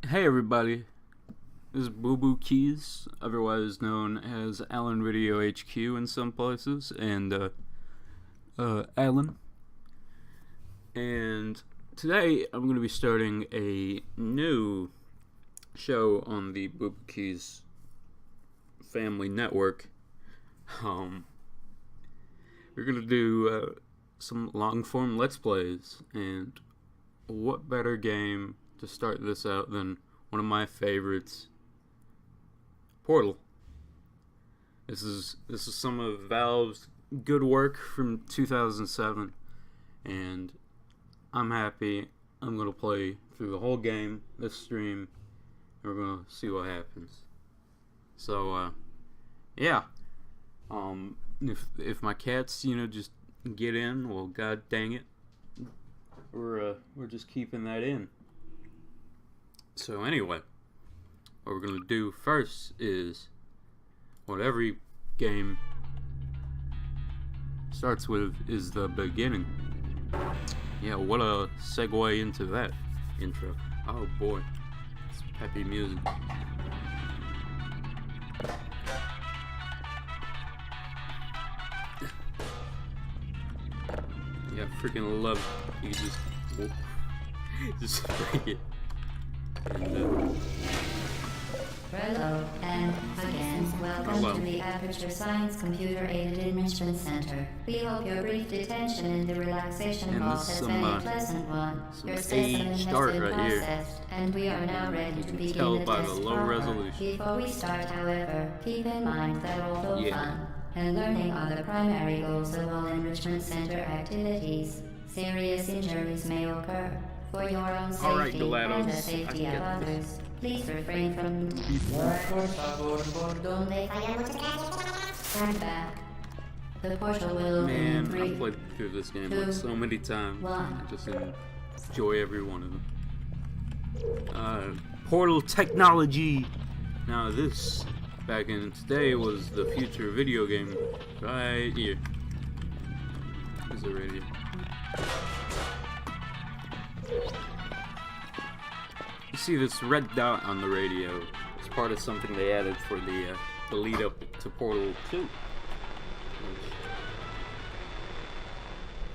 Hey everybody, this is Boo Boo Keys, otherwise known as Allan Radio HQ in some places, and Allan. And today I'm going to be starting a new show on the Boo Boo Keys family network. We're going to do some long-form Let's Plays, and what better game to start this out than one of my favorites, Portal. This is some of Valve's good work from 2007, and I'm happy. I'm gonna play through the whole game this stream, and we're gonna see what happens. So yeah. If my cats just get in, well, god dang it, we're just keeping that in. So anyway, what we're going to do first is what every game starts with is the beginning. Yeah, what a segue into that intro. Oh boy, it's peppy music. Yeah, freaking love it. You can just break it. Hello, and again, welcome to the Aperture Science Computer-Aided Enrichment Center. We hope your brief detention in the relaxation vault has been a pleasant one. Your specimen has been processed, and we are now ready to begin the test proper. Before we start, however, keep in mind that although fun and learning are the primary goals of all Enrichment Center activities, serious injuries may occur. For your own safety and the safety of others, please refrain from stand back. The portal will open in 3, I've played through this game like so many times. I just enjoy every one of them. Portal technology. Now this, back in today, was the future video game right here. Is it right here? You see this red dot on the radio. It's part of something they added for the lead up to Portal 2.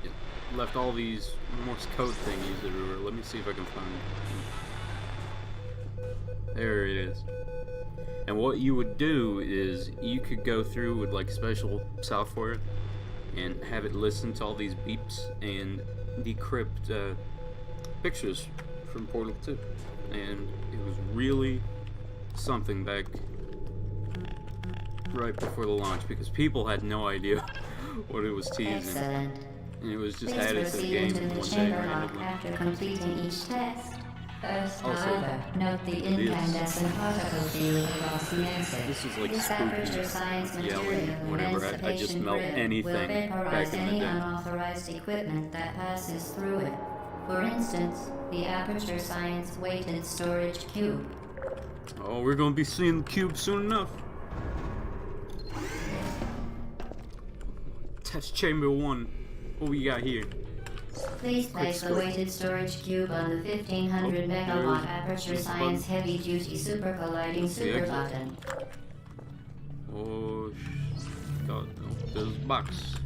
It left all these Morse code thingies everywhere. Let me see if I can find it. There it is. And what you would do is you could go through with like special software and have it listen to all these beeps and decrypt pictures from Portal 2, and it was really something back right before the launch because people had no idea what it was teasing. Excellent. And it was just Please added to the game proceed into the one day chamber randomly. lock after completing each test. First, Also, however, note the incandescent particle field across the exit. This is like This Aperture Science spooky material yelling whenever I just emancipation melt grid anything will vaporize back in the any day. unauthorized equipment that passes through it. For instance, the Aperture Science weighted storage cube. Oh, we're gonna be seeing the cube soon enough. Test chamber 1. What we got here? Please place the weighted storage cube on the 1500 megawatt Aperture Science heavy duty super colliding super button. Oh, God, no, there's a box.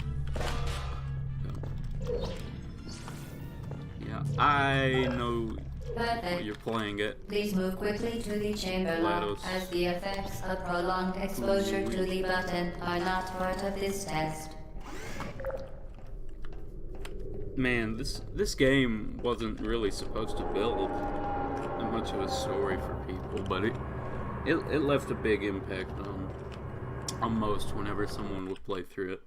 Yeah, I know what Perfect. you're playing at. Please move quickly to the chamber lock, as the effects of prolonged exposure to the button are not part of this test. Man, this game wasn't really supposed to build much of a story for people, but it left a big impact on most whenever someone would play through it.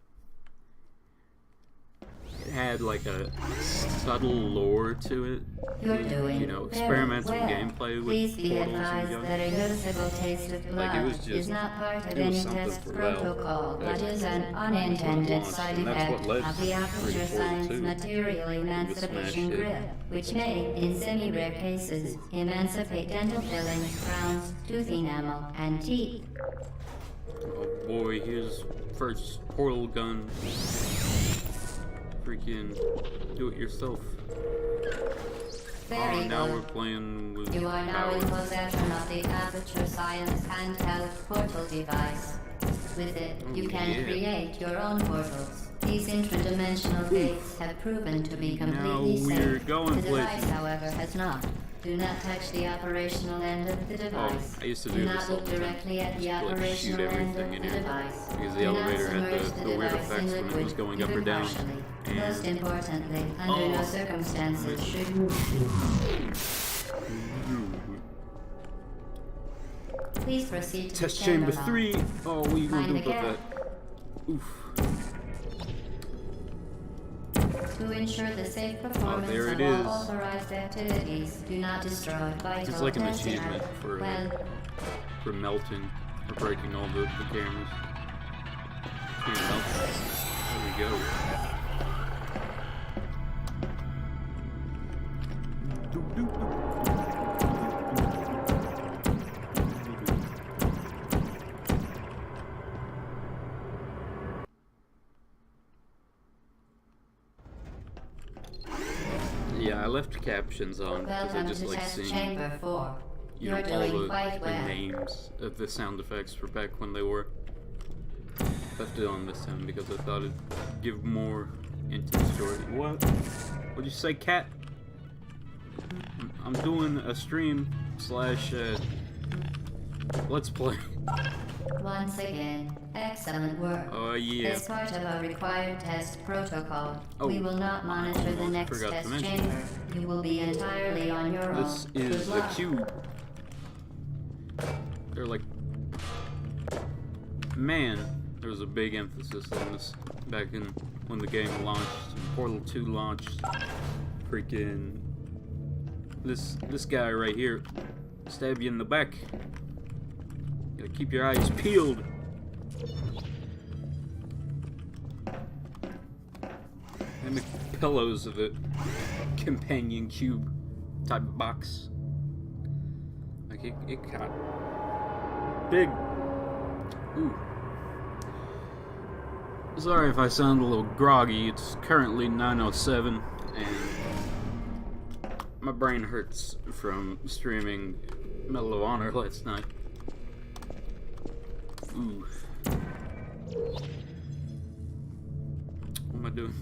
It had like a subtle lore to it. You're doing experimental very well. gameplay with Please be portals and advised guns. that a noticeable taste of blood Like, it was just- is not part of it was any something test for Valve. protocol, but is an It unintended was side launched, and that's effect what led of the to Aperture Portal Science 2. material emancipation smash it. grid, which may, in semi-rare cases, emancipate dental fillings, crowns, tooth enamel, and teeth. Oh boy, here's first portal gun. Freaking do it yourself. Very now good. we're playing with You are now in possession of the Aperture Science handheld portal device. With it, you can create your own portals. These intradimensional gates have proven to be completely Now we're safe. going The device, places. however, has not. Do not touch the operational end of the device. I used to do Do this not all look the time. directly at the Just, like, shoot operational end everything of in the here. device. Because the Do not elevator had submerge the weird device in effects when it was liquid, going up or even down. partially. And Most importantly, under no circumstances should you... Please proceed to Test the chamber chamber 3. Oh, what are you gonna Mind do the about gap. that? Oof. To ensure the safe performance there of it all is. authorized activities, do not destroy vital It's like an testing achievement for melting or breaking all the cameras. Can't melt. There we go. Yeah, I left captions on because I Welcome just to like test seeing, chamber 4. you know, You're all doing the quite well. names of the sound effects for back when they were. Left it on this time because I thought it'd give more into the story. What? What'd you say, cat? I'm doing a stream / let's play. Once again, excellent work. Oh yeah. As part of our required test protocol, Oh, we will not monitor the next forgot to test mention. chamber. You will be entirely on your own. This is Good the luck. cube. They're like, man, there was a big emphasis on this back in when the game launched. Portal 2 launched. Freaking this guy right here stab you in the back. Gotta keep your eyes peeled. And the pillows of the companion cube type box. Like it got big. Ooh. Sorry if I sound a little groggy. It's currently 9:07 and my brain hurts from streaming Medal of Honor last night. Ooh. What am I doing?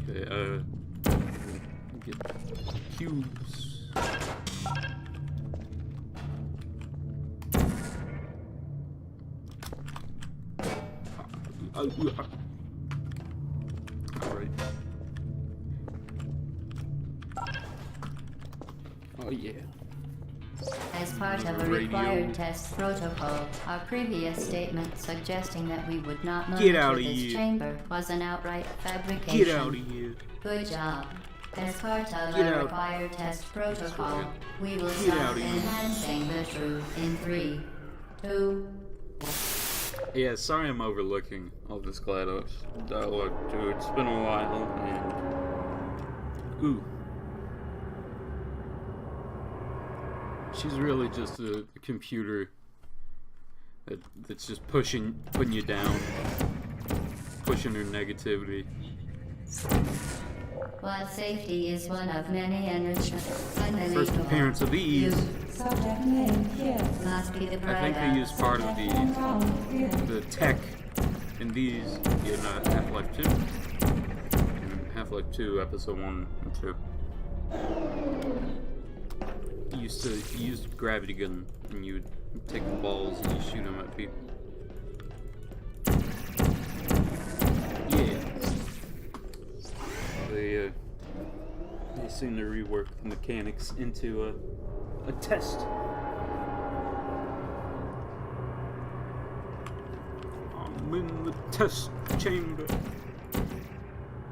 Okay, get cubes. Alright. Oh yeah. As part of a Radio. required test protocol, our previous statement suggesting that we would not Get monitor outta this here. chamber was an outright fabrication. Get out of here. Good job. As part of Get our out. required test protocol, we will Get start outta here. enhancing the truth in 3, 2, Yeah, sorry I'm overlooking all this GLaDOS dialogue too. It's been a while and ooh. She's really just a computer that's just putting you down, pushing her negativity. While safety is one of many enrichments, First appearance of these. Subject name here. must be the I think they used part of the tech in these in Half-Life 2. In Half-Life 2, Episode 1 and 2. You used gravity gun and you would take the balls and you shoot them at people. Yeah. They seem to rework the mechanics into a test. I'm in the test chamber.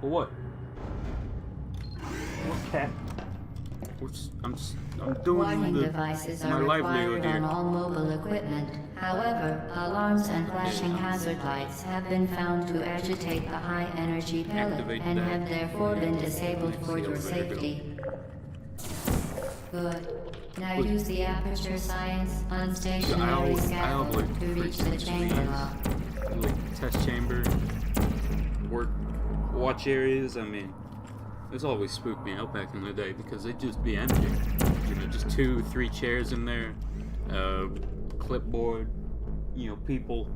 What? What cat? I'm doing warning the devices my are livelihood required here. on all mobile equipment. However, alarms and flashing hazard lights have been found to agitate the high-energy pellet Activate and that. have therefore been disabled Makes for the your elevator go. safety. Good. Now use the Aperture Science unstationary I'll scaffold like to reach the research chamber these. lock. Like test chamber, watch areas. I mean, This always spooked me out back in the day because it'd just be empty. You know, just 2-3 chairs in there, clipboard, you know, people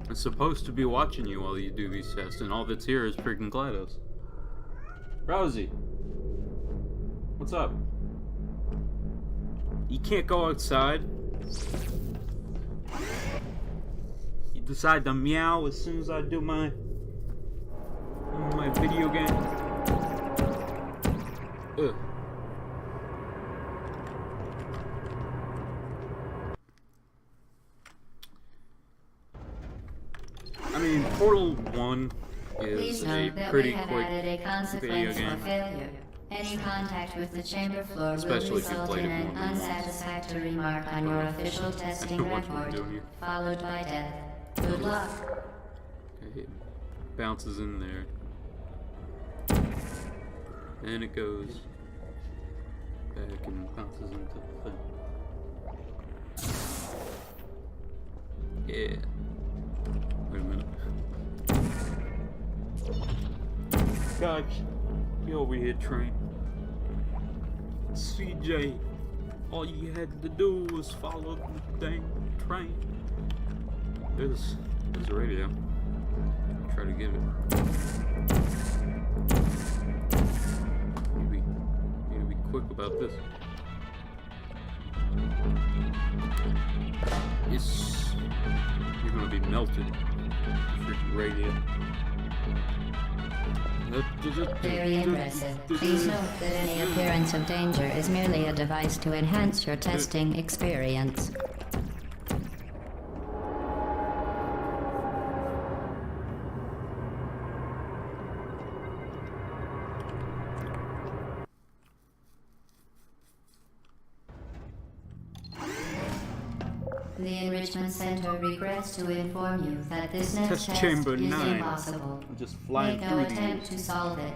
are supposed to be watching you while you do these tests, and all that's here is freaking GLaDOS. Rosie, what's up? You can't go outside. You decide to meow as soon as I do my video game. Ugh. I mean, Portal 1 is a pretty quick video game. Any contact with the chamber floor Especially will if you result played in it an more than once. unsatisfactory remark on your official testing What you record, doing here? followed by death. Good luck. Okay, bounces in there. And it goes back and bounces into the thing. Yeah. Wait a minute. Gosh, get over here, train. CJ, all you had to do was follow the dang train. There's a radio. Try to get it. Need to be quick about this. Yes, you're gonna be melted. Freaking radio. Very impressive. Please note that any appearance of danger is merely a device to enhance your testing experience. The Enrichment Center regrets to inform you that this next test chamber is 9. impossible. I'm just flying Make no through attempt these. to solve it.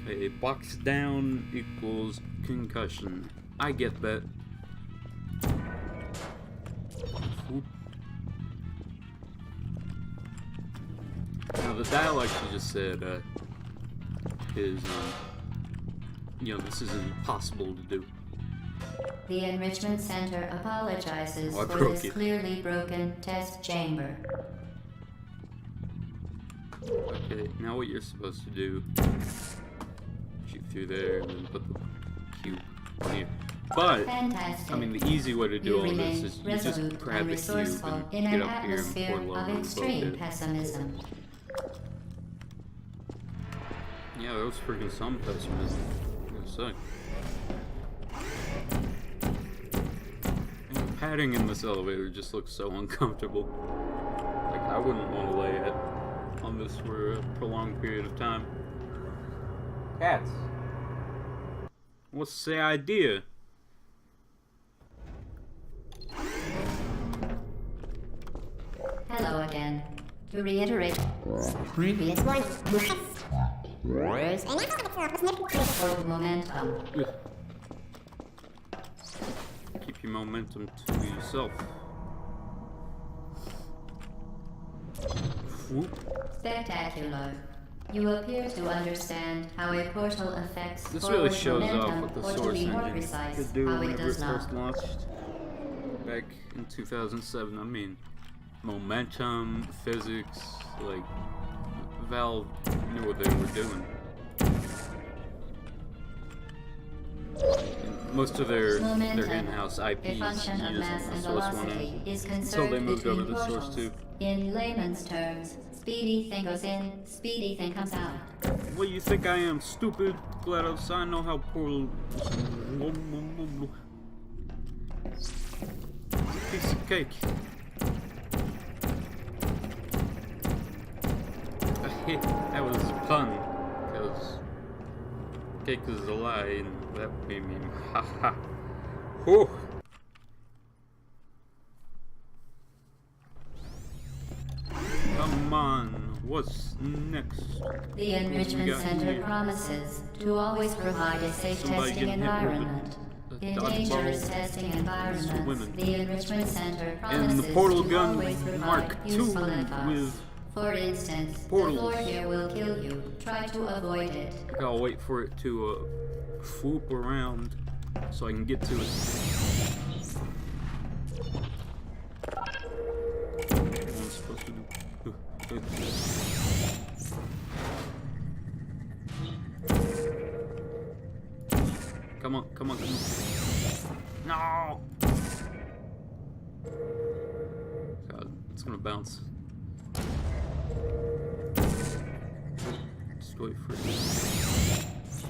Okay, box down equals concussion. I get that. Whoop. Now the dialogue she just said is, you know, this is impossible to do. The Enrichment Center apologizes Oh, I for broke this it. clearly broken test chamber. Okay, now what you're supposed to do, shoot through there and then put the cube on here. But, Fantastic. I mean, the easy way to do all You this remain is you resolute just grab and the cube resourceful and in get an up here and atmosphere portal over of and extreme both it. pessimism. Yeah, that was freaking some pessimism. I'm gonna say. And the padding in this elevator just looks so uncomfortable. Like, I wouldn't want to lay it on this for a prolonged period of time. Cats! What's the idea? Hello again. To reiterate, previous one. For momentum. Ugh. Keep your momentum to yourself. Whoop. Spectacular. You appear to understand how a portal affects This forward really shows off momentum, what the or to source be more engine precise, could do how it whenever it does first not. launched back in 2007. I mean, momentum, physics, like, Valve knew what they were doing. And most of their Momentum, in-house IPs a function of using mass the and source one velocity, is until conserved they moved over between to portals. source 2. In layman's terms, speedy thing goes in, speedy thing comes out. What do you think I am, stupid? GLaDOS, I know how portal. Piece of cake. That was a pun, because cake is a lie, and that made me ha ha. Whew. Come on, what's next? The Enrichment got Center here? promises to always provide a safe Somebody testing getting hit with environment. a In dodgeball. dangerous testing women. environments, the Enrichment Center promises And the portal to gun always provide Mark II useful advice. with For instance, Portals. the floor here will kill you. Try to avoid it. I'll wait for it to swoop around so I can get to it. What am I supposed to do? Come on, come on, come on. No! God, it's gonna bounce. Just wait for it.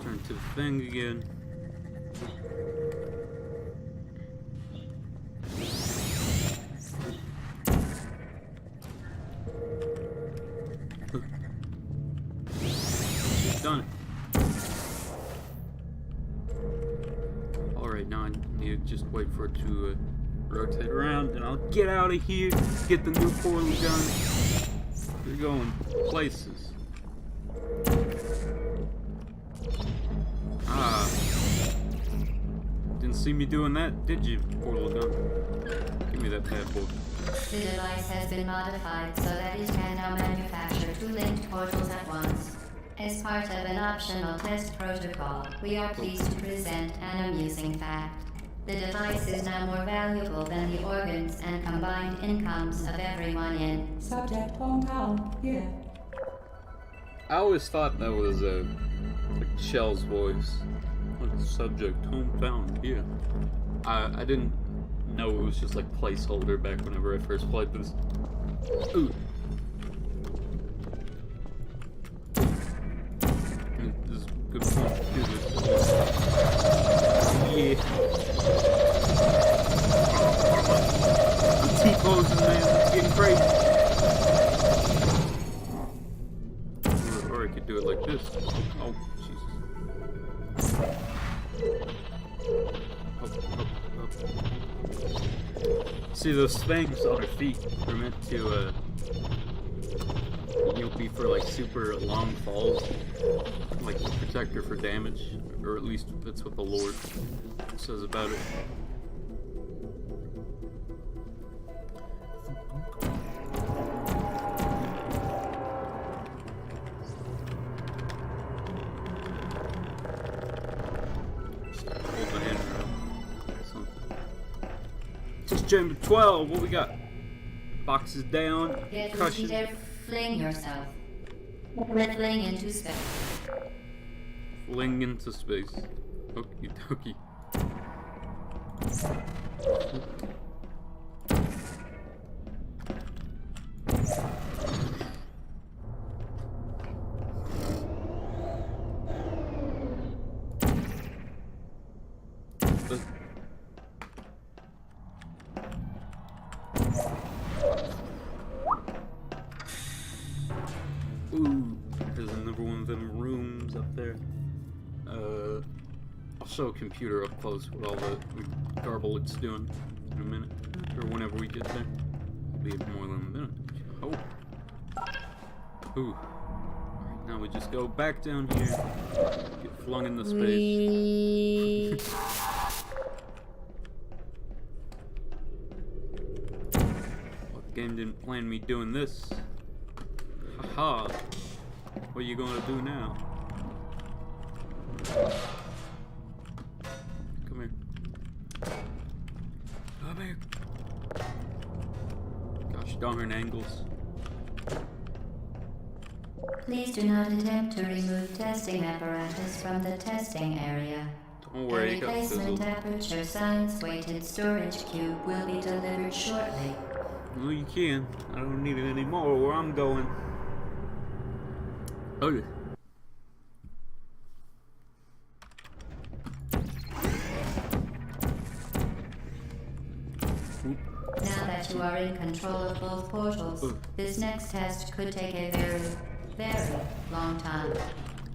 Turn to the thing again. She's done it. Alright, now I need to just wait for it to rotate around, and I'll get out of here, get the new portal gun. We're going places. Ah. Didn't see me doing that, did you, portal gun? Give me that bad boy. The device has been modified so that it can now manufacture 2 linked portals at once. As part of an optional test protocol, we are pleased to present an amusing fact. The device is now more valuable than the organs and combined incomes of everyone in Subject hometown here. I always thought that was like Shell's voice. Like subject hometown here. I didn't know it was just like placeholder back whenever I first played this. Ooh. This is a good point to do this. Yeah. I'm T-posing, man. It's getting crazy. Or I could do it like this. Oh, Jesus. See, those things on her feet are meant to, be for like super long falls, like to protect her for damage, or at least that's what the lore says about it. Hold my hand around something. Just chamber 12. What we got? Boxes down. Get Cushion. repeated, fling yourself. Fling into space. Fling into space. Okie dokie. Ooh, there's another one of them rooms up there. I'll show a computer up close with all the garble it's doing in a minute, or whenever we get there. It'll be more than a minute. Oh. Ooh. Alright, now we just go back down here, get flung into space. Well, the game didn't plan me doing this. Haha. What are you gonna do now? Come here. Come here. Gosh darn angles. Please do not attempt to remove testing apparatus from the testing area. Don't worry, A it got replacement fizzled. aperture science weighted storage cube will be delivered shortly. Well, you can. I don't need it anymore where I'm going. Okay. Now that you are in control of both portals, this next test could take a very, very long time.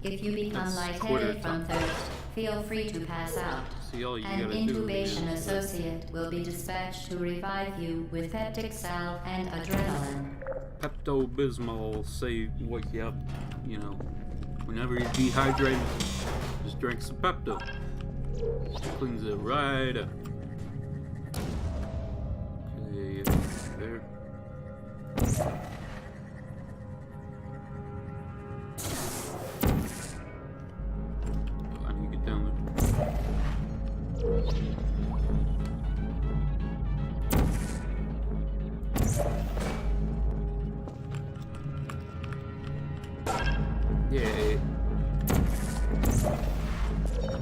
If you become That's quarter lightheaded from time. thirst, feel free to pass out. See, all you An gotta do intubation is associate will be dispatched to revive you with peptic salve and adrenaline. Pepto-Bismol, say, wake you up, you know. Whenever you're dehydrated, just drink some Pepto. Cleans it right up. Okay, there. Yay.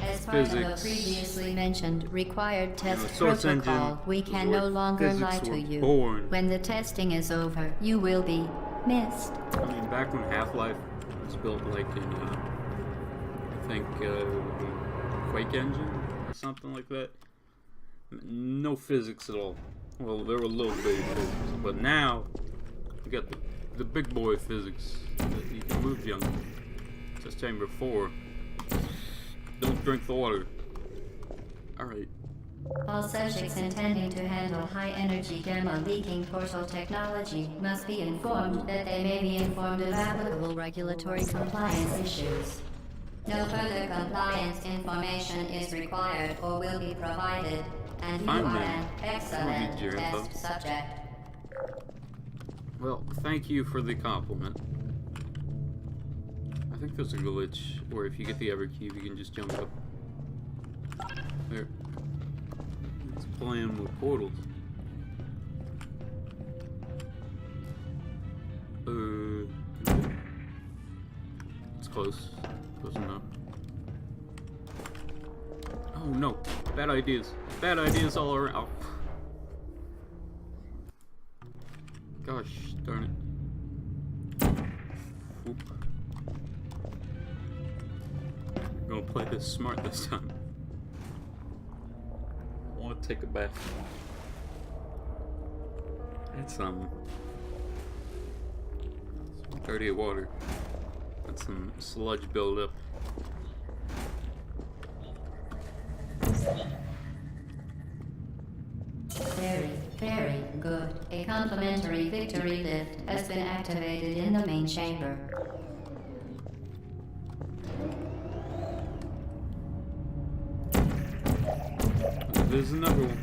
As part of the Physics. previously mentioned required test The source protocol, engine we was can where no longer physics lie to were you. born. When the testing is over, you will be missed. I mean, back when Half-Life was built, like in, I think, Quake engine or something like that. No physics at all. Well, there were a little bit of physics, but now you got the big boy physics. You can move junk. Just chamber 4. Don't drink the water. Alright. All subjects intending to handle high-energy gamma leaking portal technology must be informed that they may be informed of applicable regulatory compliance issues. No further compliance information is required or will be provided, and you Fine, are then. an excellent I'll need your info. test subject. Well, thank you for the compliment. I think there's a glitch where if you get the ever cube, you can just jump up. There. It's playing with portals. It's close. Close enough. Oh no. Bad ideas. Bad ideas all around. Oh. Gosh darn it. Whoop. I'm gonna play this smart this time. I wanna take a bath. That's some dirty water. That's some sludge buildup. Very, very good. A complimentary victory lift has been activated in the main chamber. There's another one.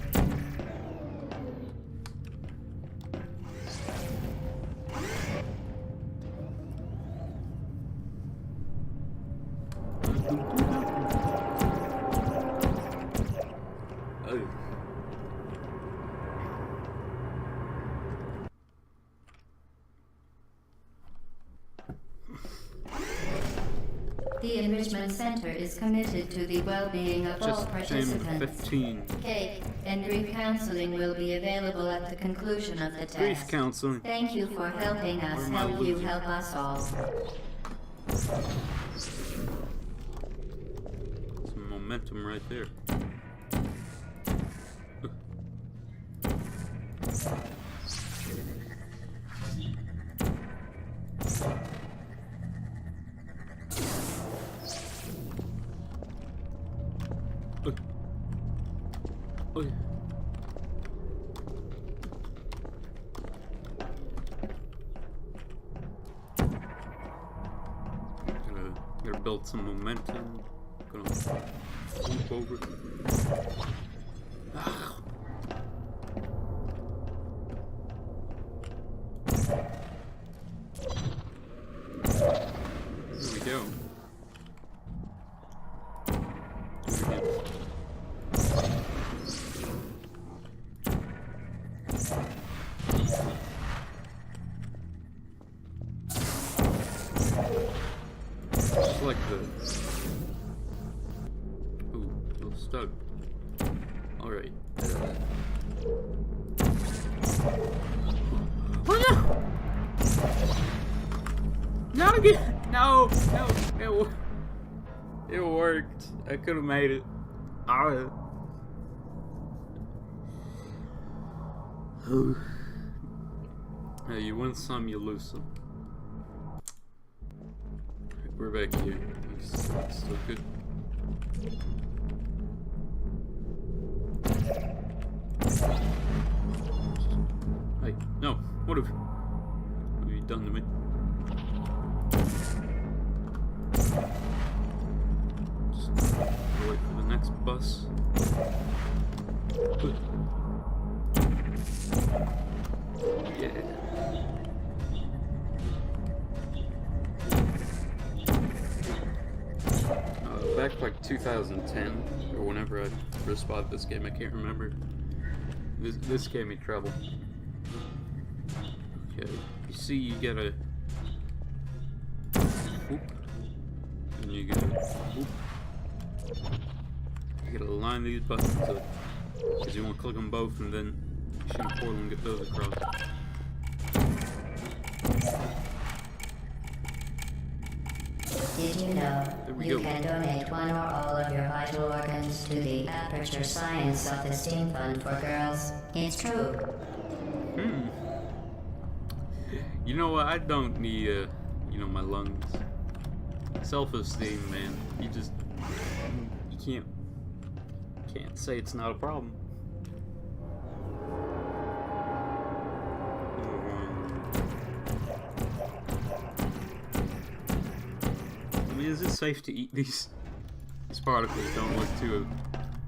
Oh. The Enrichment Center is committed to the well-being of all Just chamber participants. 15. Cake and grief counseling will be available at the conclusion of the test. Grief counseling. Thank you for helping us Where am I help you losing? help us all. Some momentum right there. Oh yeah. Gotta build some momentum. Gonna swoop over. Ah. There we go. Do it again. Just like this. Ooh, a little stuck. Alright. Oh no! Not again! No! No! It worked. I could have made it. Alright. You win some, you lose some. We're back here. It's still good. Hey, no. What have you done to me? Just wait for the next bus. Yeah. Back like 2000. 2010, or whenever I first bought this game. I can't remember. This gave me trouble. Okay, you see, you gotta whoop, and you gotta whoop. You gotta line these buttons up, because you want to click them both, and then shoot a portal and get those across. Did you know you can donate one or all of your vital organs to the Aperture Science Self-Esteem Fund for Girls? It's true. You know what? I don't need, my lungs. Self-esteem, man. You can't say it's not a problem. I mean, is it safe to eat these? These particles don't look too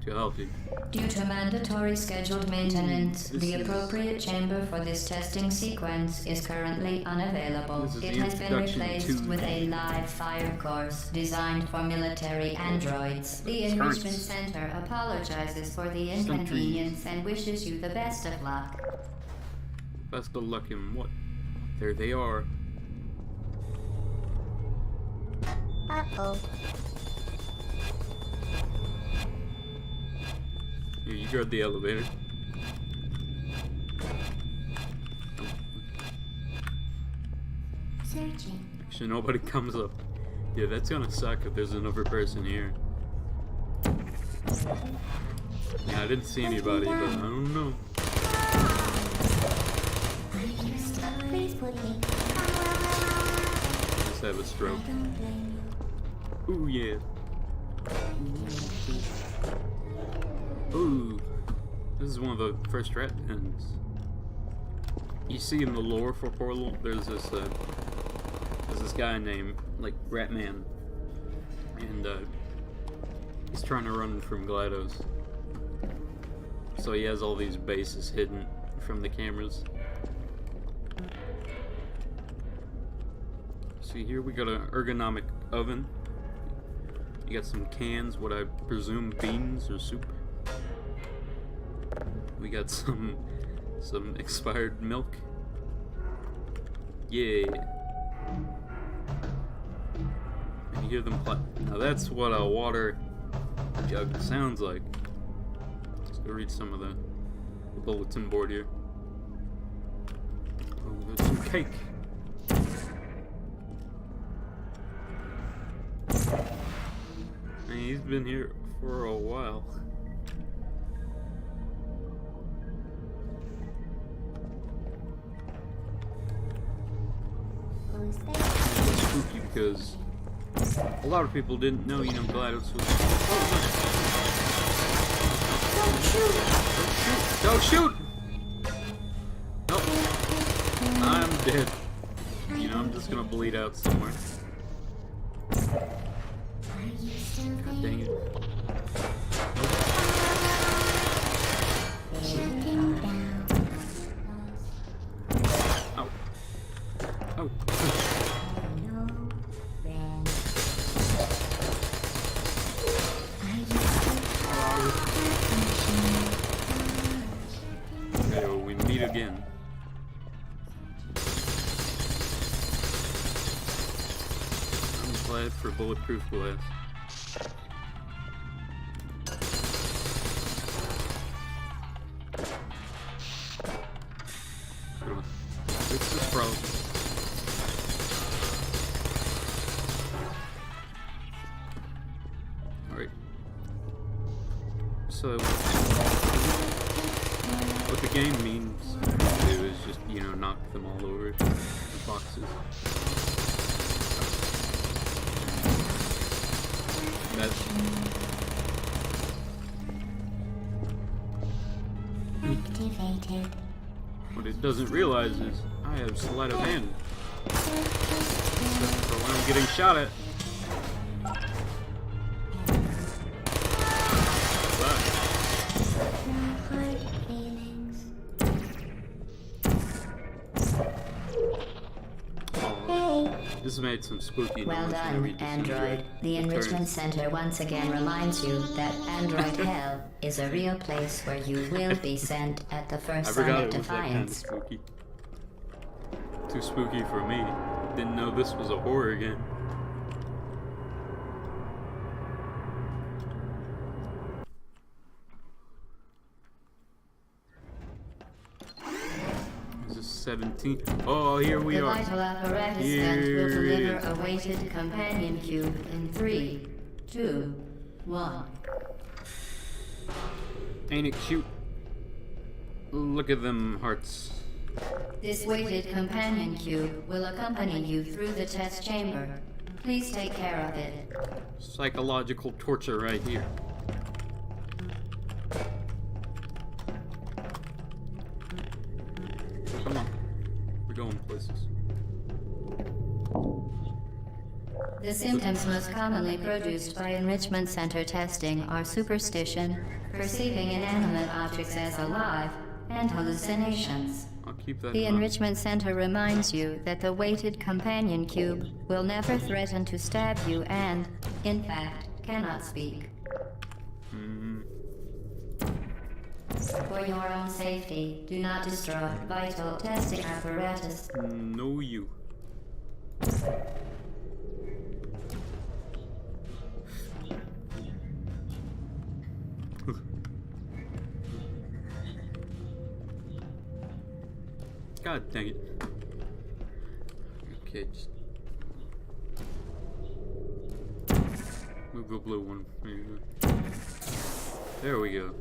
healthy. Due to mandatory scheduled maintenance, the appropriate chamber for this testing sequence is currently unavailable. It has been replaced with a live fire course designed for military androids. The Enrichment Center apologizes for the inconvenience and wishes you the best of luck. Best of luck in what? There they are. Uh-oh. Here, you guard the elevator. Searching. Actually, nobody comes up. Yeah, that's gonna suck if there's another person here. Yeah, I didn't see anybody, but I don't know. Just have a stroke. Ooh, yeah. Ooh. This is one of the first rat pens. You see in the lore for Portal, there's this guy named, like, Ratman. And, he's trying to run from GLaDOS. So he has all these bases hidden from the cameras. See, here we got an ergonomic oven. You got some cans, what I presume beans or soup. We got some expired milk. Yeah. And you hear them play. Now that's what a water jug sounds like. Let's go read some of the bulletin board here. Oh, there's some cake. Man, he's been here for a while. It's spooky because a lot of people didn't know, GLaDOS was. Don't shoot! Nope. I'm dead. I'm just gonna bleed out somewhere. God dang it. Ow. Oh. Okay, well, we meet again. I'm glad for bulletproof glass. Fix this problem. Alright. So, what the game means to do is just, knock them all over the boxes. That's activated. What it doesn't realize is I have sleight of hand. Except for when I'm getting shot at. This made some spooky Well noise whenever you done, Android. The Enrichment Center once again reminds you that Android Hell is a real place where you will be sent at the I first sign forgot of it was that kind of defiance. spooky. Too spooky for me. Didn't know this was a horror game. This is 17. Oh, here we The are. vital apparatus Here vent will it deliver is. a weighted companion cube in 3, 2, 1. Ain't it cute? Look at them hearts. This weighted companion cube will accompany you through the test chamber. Please take care of it. Psychological torture right here. Come on. We're going places. The symptoms most commonly produced by enrichment center testing are superstition, perceiving inanimate objects as alive, and hallucinations. I'll keep that The in mind. Enrichment Center reminds you that the weighted companion cube will never threaten to stab you and, in fact, cannot speak. For your own safety, do not destroy vital testing apparatus. No, you. God dang it. Okay, just move the blue one. There you go. There we go.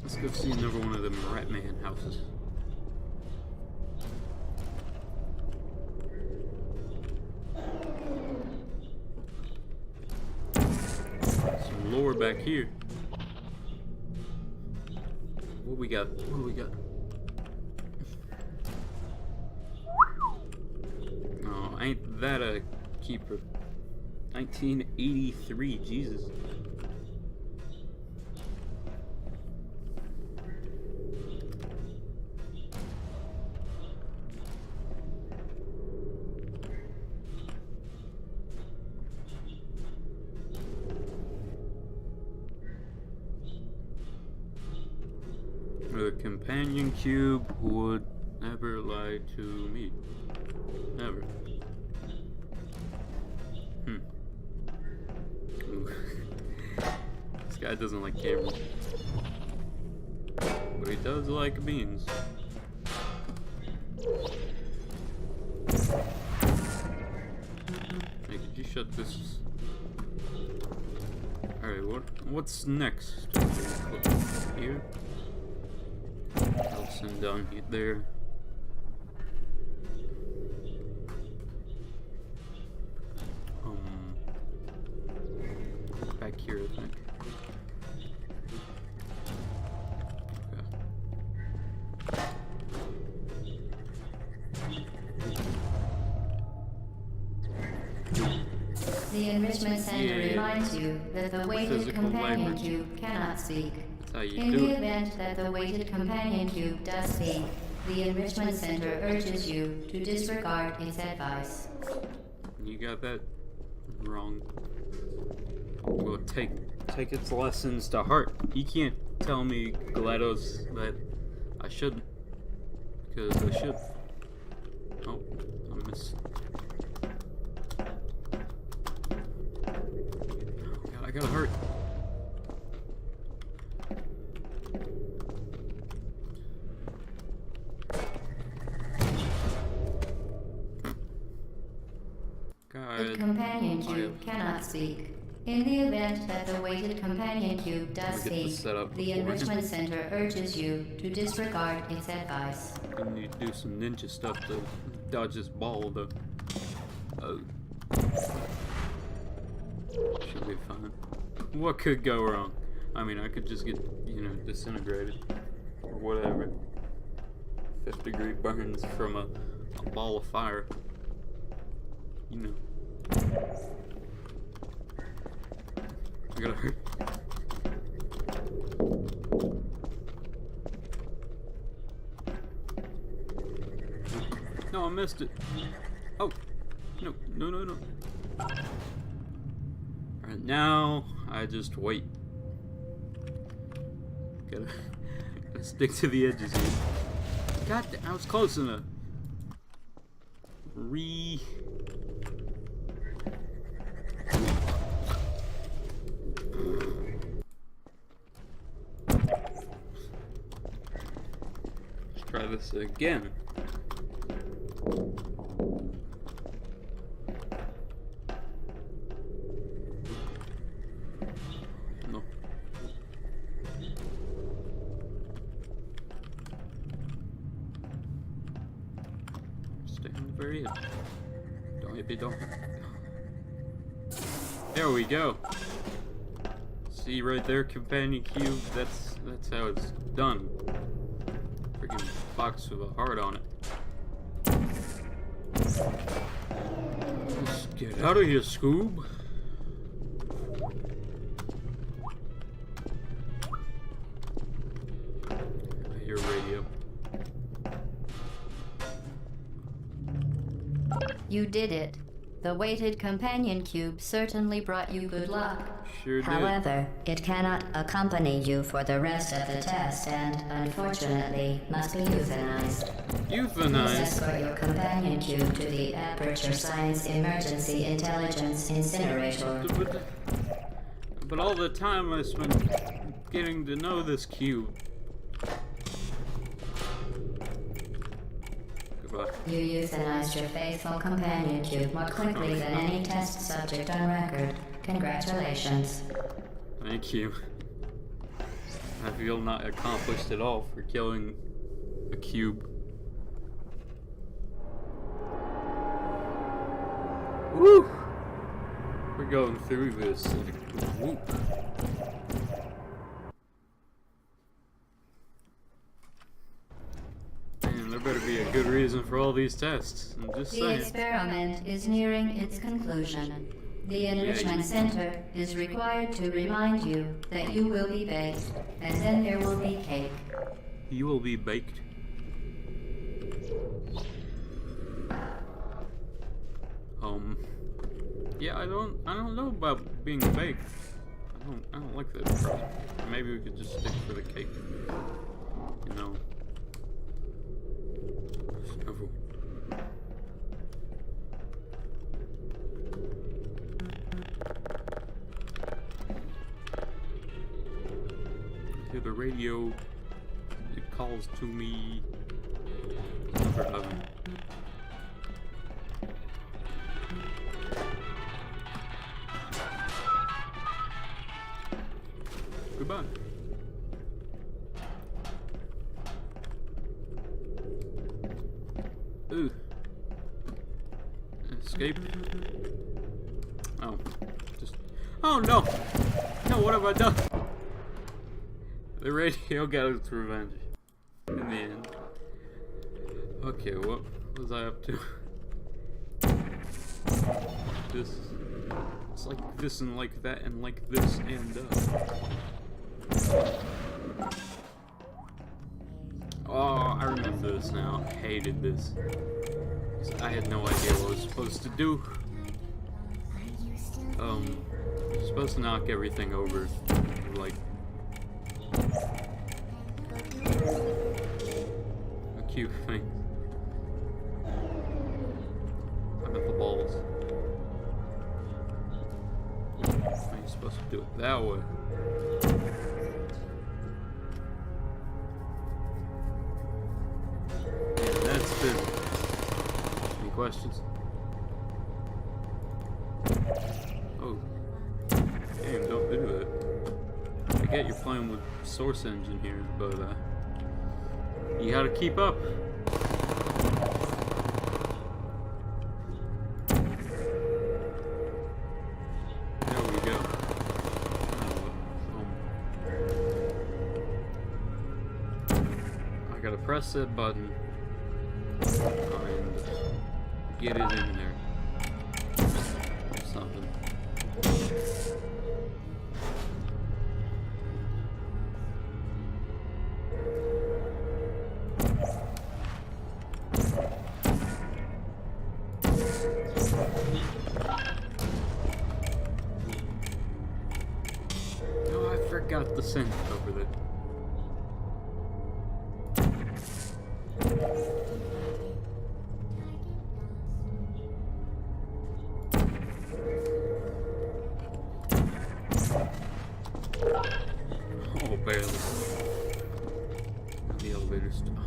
Let's go see another one of them Ratman houses. Some lore back here. What we got? What do we got? Oh, ain't that a keeper? 1983, Jesus. The companion cube would never lie to me. Never. Ooh. This guy doesn't like cameras. But he does like beans. Hey, could you shut this? Alright, what's next? Here? I'll send down there. Back here, I think. The Enrichment Center reminds you that the weighted Physical companion labor. cube cannot speak. That's how you In do the it. event that the weighted companion cube does speak, the Enrichment Center urges you to disregard its advice. You got that wrong. Well, take its lessons to heart. You can't tell me, GLaDOS, that I shouldn't. Because I should. Oh, I missed. Oh god, I gotta hurt. The companion cube cannot speak. In the event that the weighted companion cube does Let me get this speak, set up the beforehand. Enrichment Center urges you to disregard its advice. I need to do some ninja stuff to dodge this ball, though. Oh. Should be fine. What could go wrong? I mean, I could just get, disintegrated. Or whatever. 5th-degree burns from a ball of fire. You know. I gotta hurt. I missed it. Oh, no. Alright, now I just wait. Gotta stick to the edges here. God, I was close enough. Let's try this again. No. Stay on the very edge. Don't hit me, don't. There we go. See right there, companion cube. That's how it's done. Freaking box with a heart on it. Let's get out of here, Scoob. I hear radio. You did it. The weighted companion cube certainly brought you good luck. Sure did. However, it cannot accompany you for the rest of the test and, unfortunately, must be euthanized. Please Euthanized? escort your companion cube to the Aperture Science Emergency Intelligence Incinerator. But all the time I spent getting to know this cube. Goodbye. You euthanized your faithful companion cube more quickly than any test subject on record. Congratulations. Thank you. I feel not accomplished at all for killing a cube. Woo! We're going through this like a whoop. Man, there better be a good reason for all these tests. I'm just The saying. experiment is nearing its conclusion. The Enrichment Center is required to remind you that you will be baked, and then there will be cake. You will be baked. Yeah, I don't know about being baked. I don't like that approach. Maybe we could just stick for the cake. You know. Snuffle. Hear the radio. It calls to me. Another oven. Goodbye. Ooh. Escape. Oh. Just. Oh no! No, what have I done? The radio got its revenge. In the end. Okay, what was I up to? This. It's like this and like that and like this and Oh, I remember this now. I hated this. 'Cause I had no idea what I was supposed to do. You're supposed to knock everything over. Like a cute thing. I got the balls. How are you supposed to do it that way? Yeah, that's the... Any questions? Oh. Game, don't do it. I get you're playing with Source Engine here, but you gotta keep up. There we go. I gotta press that button and get it in there. Or something. forgot the scent over there. Oh, barely. The elevator's still.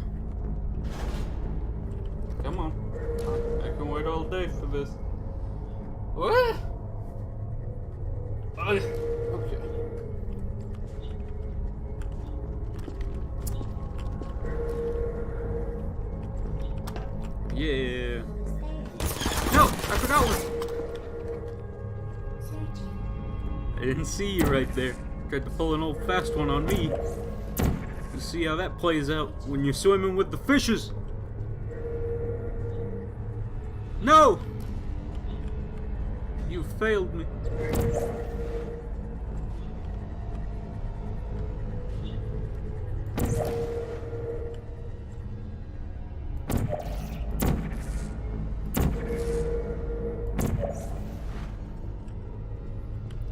Come on. I can wait all day for this. What? Okay. Yeah. No, I forgot one. I didn't see you right there. Tried to pull an old fast one on me. You see how that plays out when you're swimming with the fishes. No! You failed me.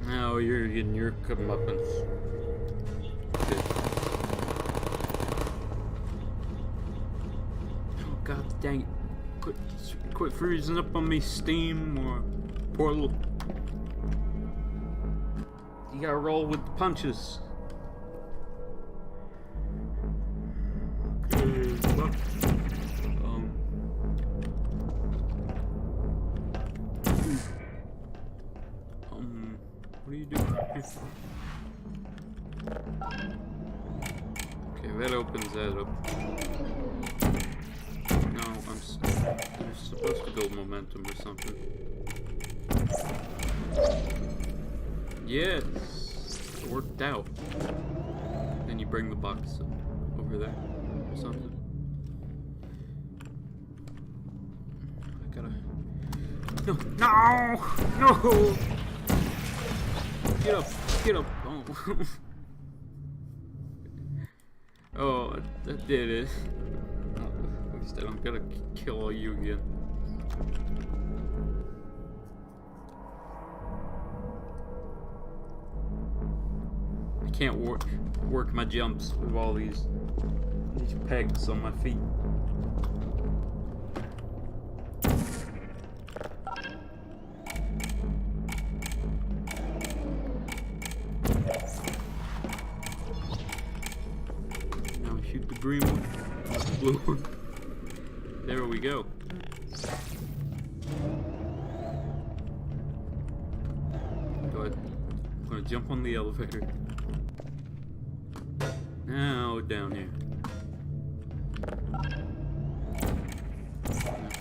Now you're getting your comeuppance. Oh, god dang it. Quit freezing up on me, Steam, or Portal. You gotta roll with the punches. Okay, well, what are you doing? Okay, that opens that up. No, there's supposed to build momentum or something. Yes, it worked out. Then you bring the box over there or something. I gotta. No! No! Get up! Get up! Oh, oh, that did it. At least I don't gotta kill all you again. I can't work my jumps with all these pegs on my feet. Now shoot the green one, the blue one. There we go. Go ahead. I'm gonna jump on the elevator. Now down here.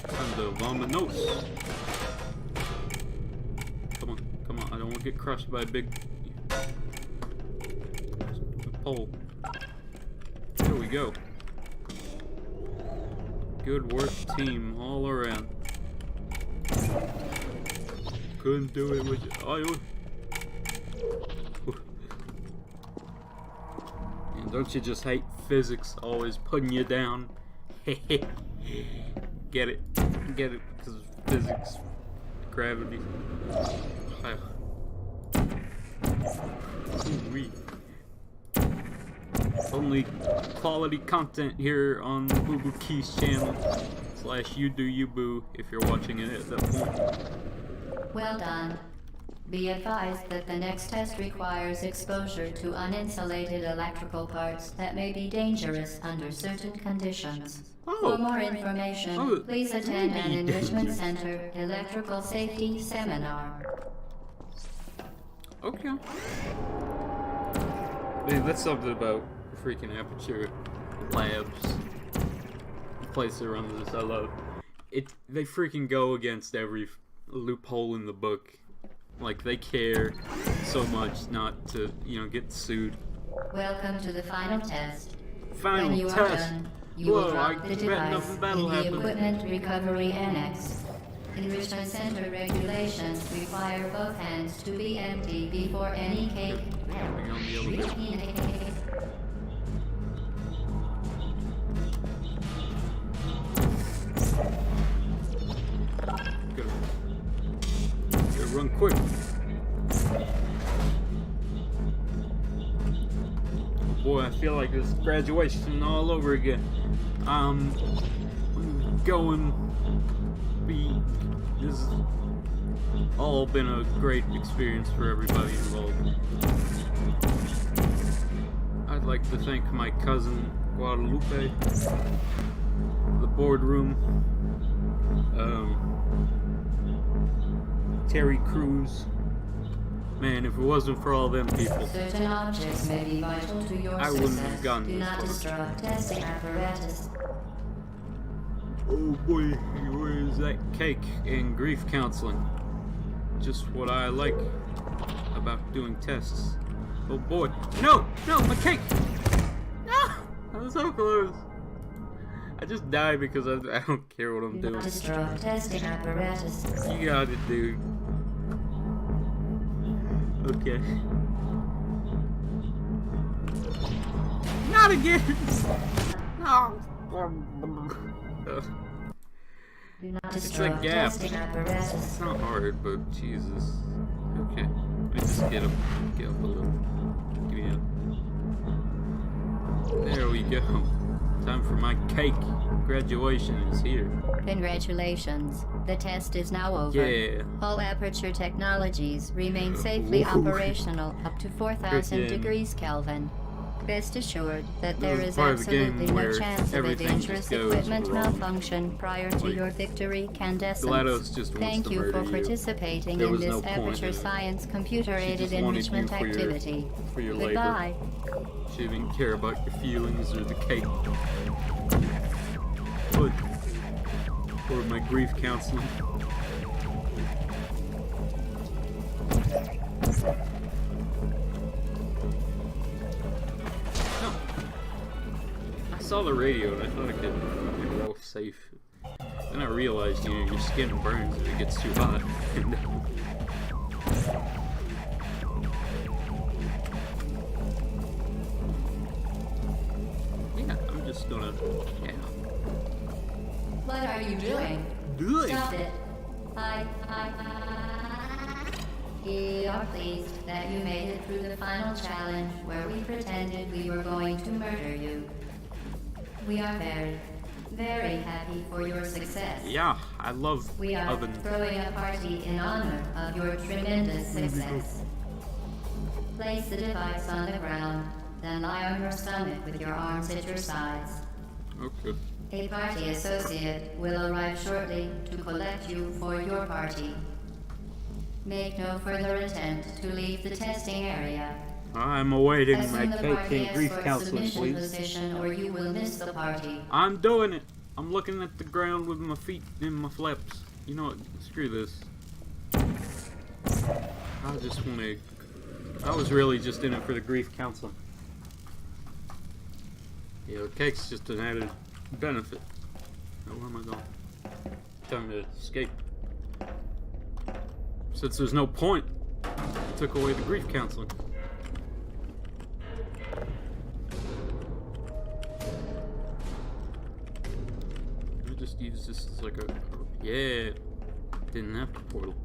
Time to vominos. Come on, come on. I don't want to get crushed by a big pole. There we go. Good work, team, all around. Couldn't do it with you. And don't you just hate physics always putting you down? Get it? Get it? Because of physics, gravity. Ooh-wee. Only quality content here on Boo Boo Keys channel / You Do You Boo if you're watching it at that point. Well done. Be advised that the next test requires exposure to uninsulated electrical parts that may be dangerous under certain conditions. For more information, please attend an Enrichment Center Electrical Safety Seminar. Okay. Hey, that's something about freaking Aperture Labs. The place that runs this, I love it. They freaking go against every loophole in the book. Like, they care so much not to, get sued. Welcome to the final test. Final when you test. Are done, you will drop the device in the happen. Equipment Recovery Annex. Enrichment Center regulations require both hands to be empty before any cake. Run quick. boy, I feel like it's graduation all over again. This has all been a great experience for everybody involved. I'd like to thank my cousin Guadalupe, the boardroom, Terry Crews. Man, if it wasn't for all them people, Certain objects may be vital to your I wouldn't have gotten Do this not far. destruct testing apparatus. Oh boy, where is that cake and grief counseling? Just what I like about doing tests. Oh boy. No! No, my cake! No! I was so close. I just died because I don't care what I'm Do doing. not destruct testing apparatus. You got it, dude. Okay. Not again! No! Do not It's a destruct gap. testing apparatus. It's not hard, but Jesus. Okay. Let me just get up a little. Give me a... There we go. Time for my cake. Graduation is here. Congratulations. The test is now over. Yeah. All Aperture technologies remain safely Ooh. operational up to 4,000 Frickin'. degrees Kelvin. Rest assured that there This is part of the game absolutely no where chance of a everything dangerous just goes equipment wrong. malfunction prior to Like, your victory GLaDOS candescence. just wants Thank to you murder for you. participating There in was this no point in Aperture it. Science She computer-aided just wanted you enrichment for your- activity. for your labor. Goodbye. She didn't care about your feelings or the cake. But, or my grief counseling. No. I saw the radio and I thought I could go safe. Then I realized, you know, your skin burns if it gets too hot. Yeah, I'm just gonna, yeah. What are you doing? Doing? Stop it. We are pleased that you made it through the final challenge where we pretended we were going to murder you. We are very, very happy for your success. Yeah, I love We are ovens. throwing a party in honor of your tremendous success. Place the device on the ground, then lie on your stomach with your arms at your sides. Okay. A party associate will arrive shortly to collect you for your party. Make no further attempt to leave the testing area. I'm awaiting my Assume the cake party and grief escort counseling, submission please. position or you will miss the party. I'm doing it. I'm looking at the ground with my feet in my flaps. You know what? Screw this. I just want to. I was really just in it for the grief counseling. Yeah, the cake's just an added benefit. Now, where am I going? Time to escape. Since there's no point, I took away the grief counseling. I just use this as like a yeah. Didn't have the portal.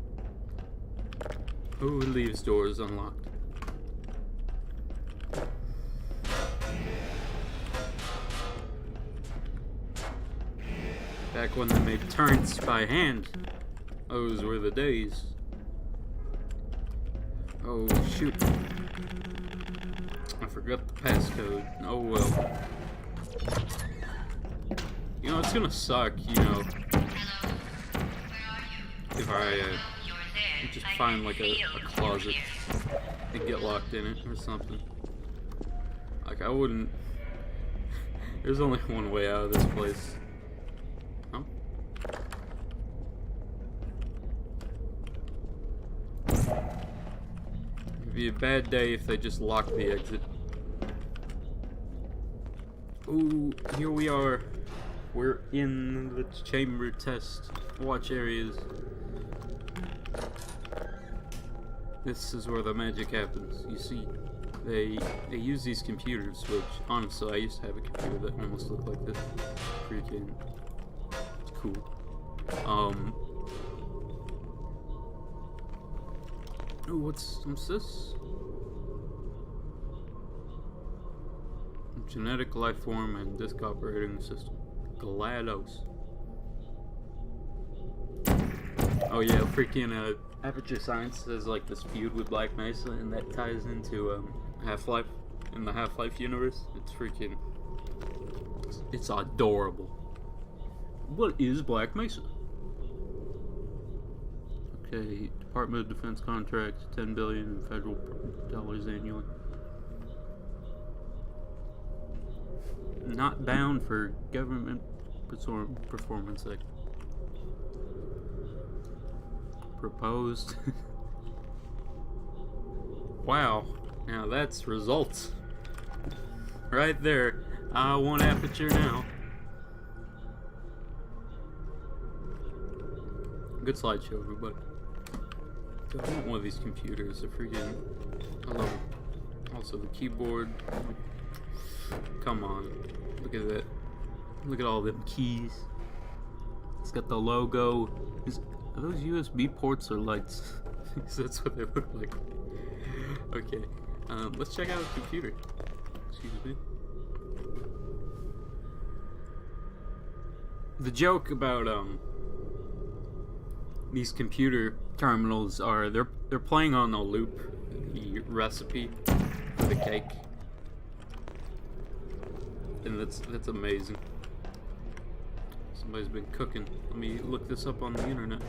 Who leaves doors unlocked? Back when they made turrets by hand. Those were the days. Oh shoot. I forgot the passcode. Oh well. You know, it's gonna suck, you know, if I just find like a closet and get locked in it or something. Like, I wouldn't. There's only one way out of this place. Oh. It'd be a bad day if they just locked the exit. Ooh, here we are. We're in the chamber test watch areas. This is where the magic happens. You see, they use these computers, which honestly I used to have a computer that almost looked like this. Freaking cool. Ooh, what's this? Genetic life form and disk operating system. GLaDOS. Oh yeah, freaking Aperture Science has like this feud with Black Mesa, and that ties into Half-Life in the Half-Life universe. It's freaking, it's adorable. What is Black Mesa? Okay, Department of Defense contracts, $10 billion in federal dollars annually. Not bound for government performance. Proposed. Wow, now that's results right there. I want Aperture now. Good slideshow, everybody. I want one of these computers. They're freaking, I love it. Also the keyboard. Come on, look at that. Look at all them keys. It's got the logo. Are those USB ports or lights? That's what they look like. Okay, let's check out the computer. Excuse me. The joke about these computer terminals are they're playing on a loop the recipe for the cake, and that's amazing. Somebody's been cooking. Let me look this up on the internet.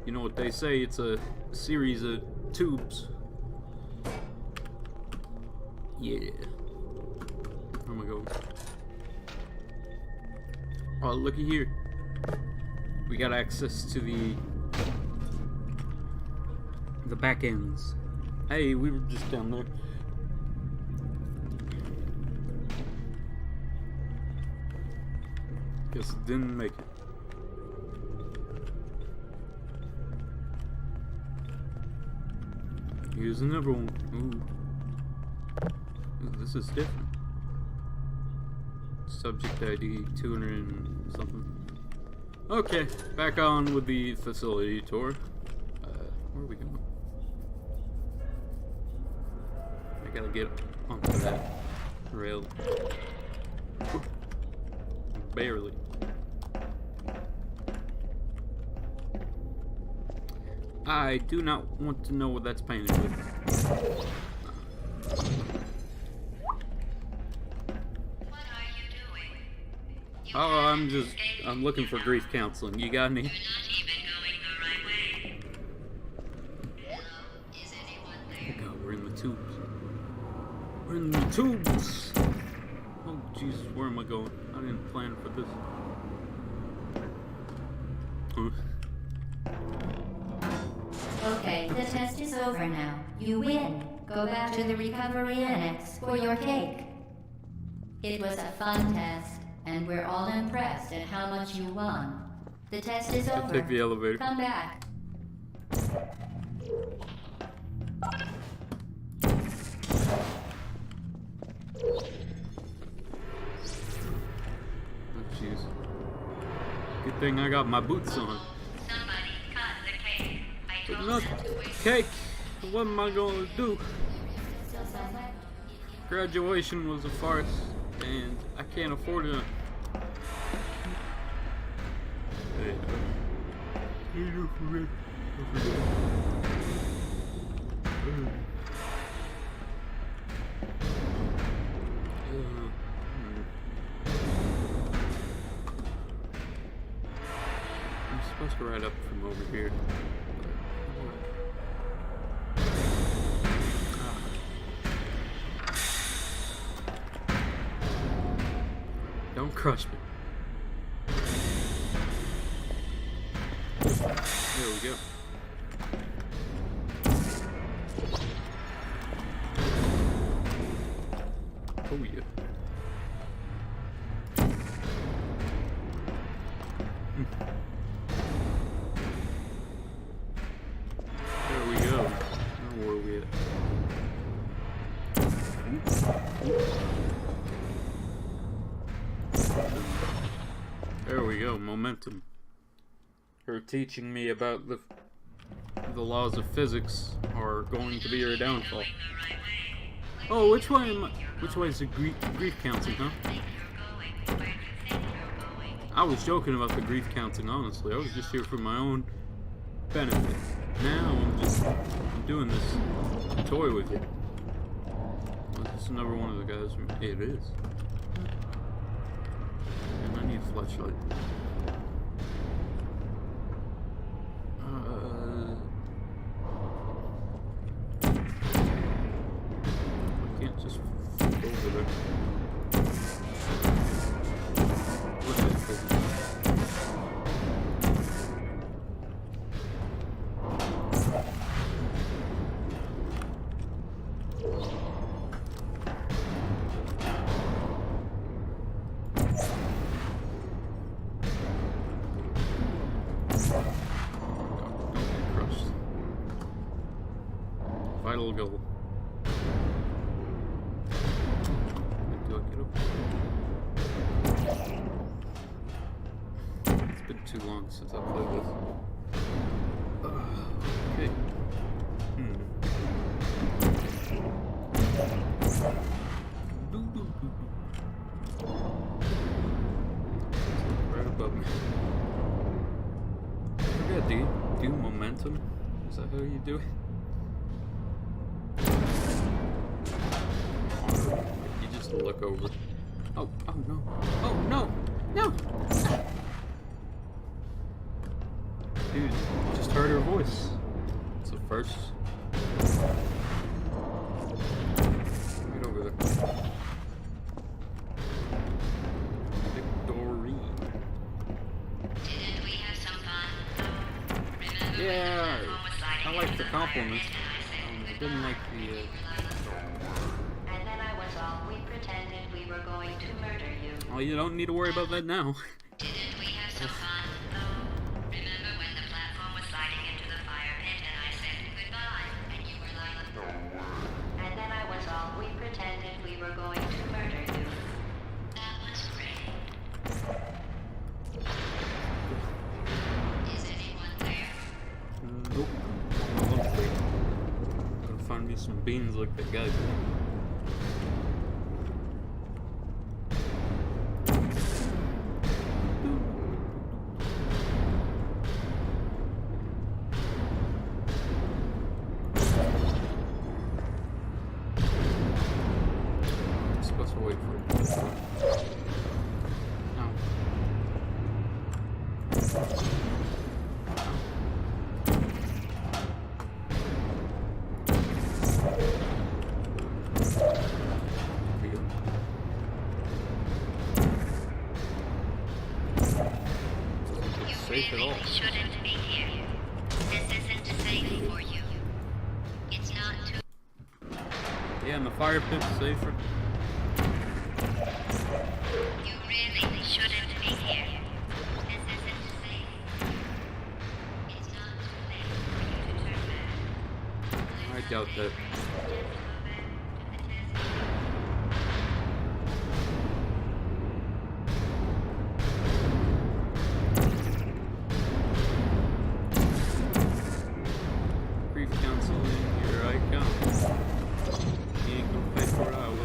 You know what they say, it's a series of tubes. Yeah. Where am I going? Oh, looky here. We got access to the back ends. Hey, we were just down there. Guess it didn't make it. Here's another one. Ooh, this is different. Subject ID 200 and something. Okay, back on with the facility tour. Where are we going? I gotta get onto that rail. Barely. I do not want to know what that's painted with. What are you doing? Oh, I'm looking for grief counseling. You got any? You're not even going the right way. Hello, is anyone there? Oh god, we're in the tubes. We're in the tubes! Oh Jesus, where am I going? I didn't plan for this. Huh? Okay, the test is over now. You win. Go back to the recovery annex for your cake. It was a fun test, and we're all impressed at how much you won. The test is over. Take the elevator. Come back. Oh jeez. Good thing I got my boots on. Somebody cut the cake. I But told not them to wait. cake. What am I gonna do? Still sounds like Graduation was a farce, and I can't afford it. Hey. I'm supposed to ride up from over here. Don't crush me. There we go. Oh yeah. There we go. Now where are we at? There we go, momentum. Her teaching me about the laws of physics are going to be her downfall. Oh, which way am I? Which way is the grief counting, huh? I was joking about the grief counting, honestly. I was just here for my own benefit. Now I'm doing this toy with you. Oh, this is another one of the guys. It is. And I need a flashlight. I can't just flip over there. What is this? Vital goal. Do I get up? It's been too long since I played this. Okay. Right above me. I forget, do you do momentum? Is that how you do it? You just look over. Oh no. Oh no! No! Dude, just heard her voice. It's the first. Get over there. Victory. Didn't we have some fun? Remember Yeah, I like the compliments. I didn't like the. And then I was off. We pretended we were going to murder you. Well, you don't need to worry about that now. Didn't we have some fun, though? Remember when the platform was sliding into the fire pit and I said goodbye? And you were like, and then I was off. We pretended we were going to murder you. That was great. Is anyone there? Nope. Gotta find me some beans like that guy. Supposed to wait for it. No. Safe at all. Shouldn't be here. This isn't safe for you. It's not too. Yeah, and the fire pit's safer. You really shouldn't be here. This isn't safe. It's not too late for you to turn back. I doubt that. Grief counseling, here I come. You ain't gonna pay for it, I will.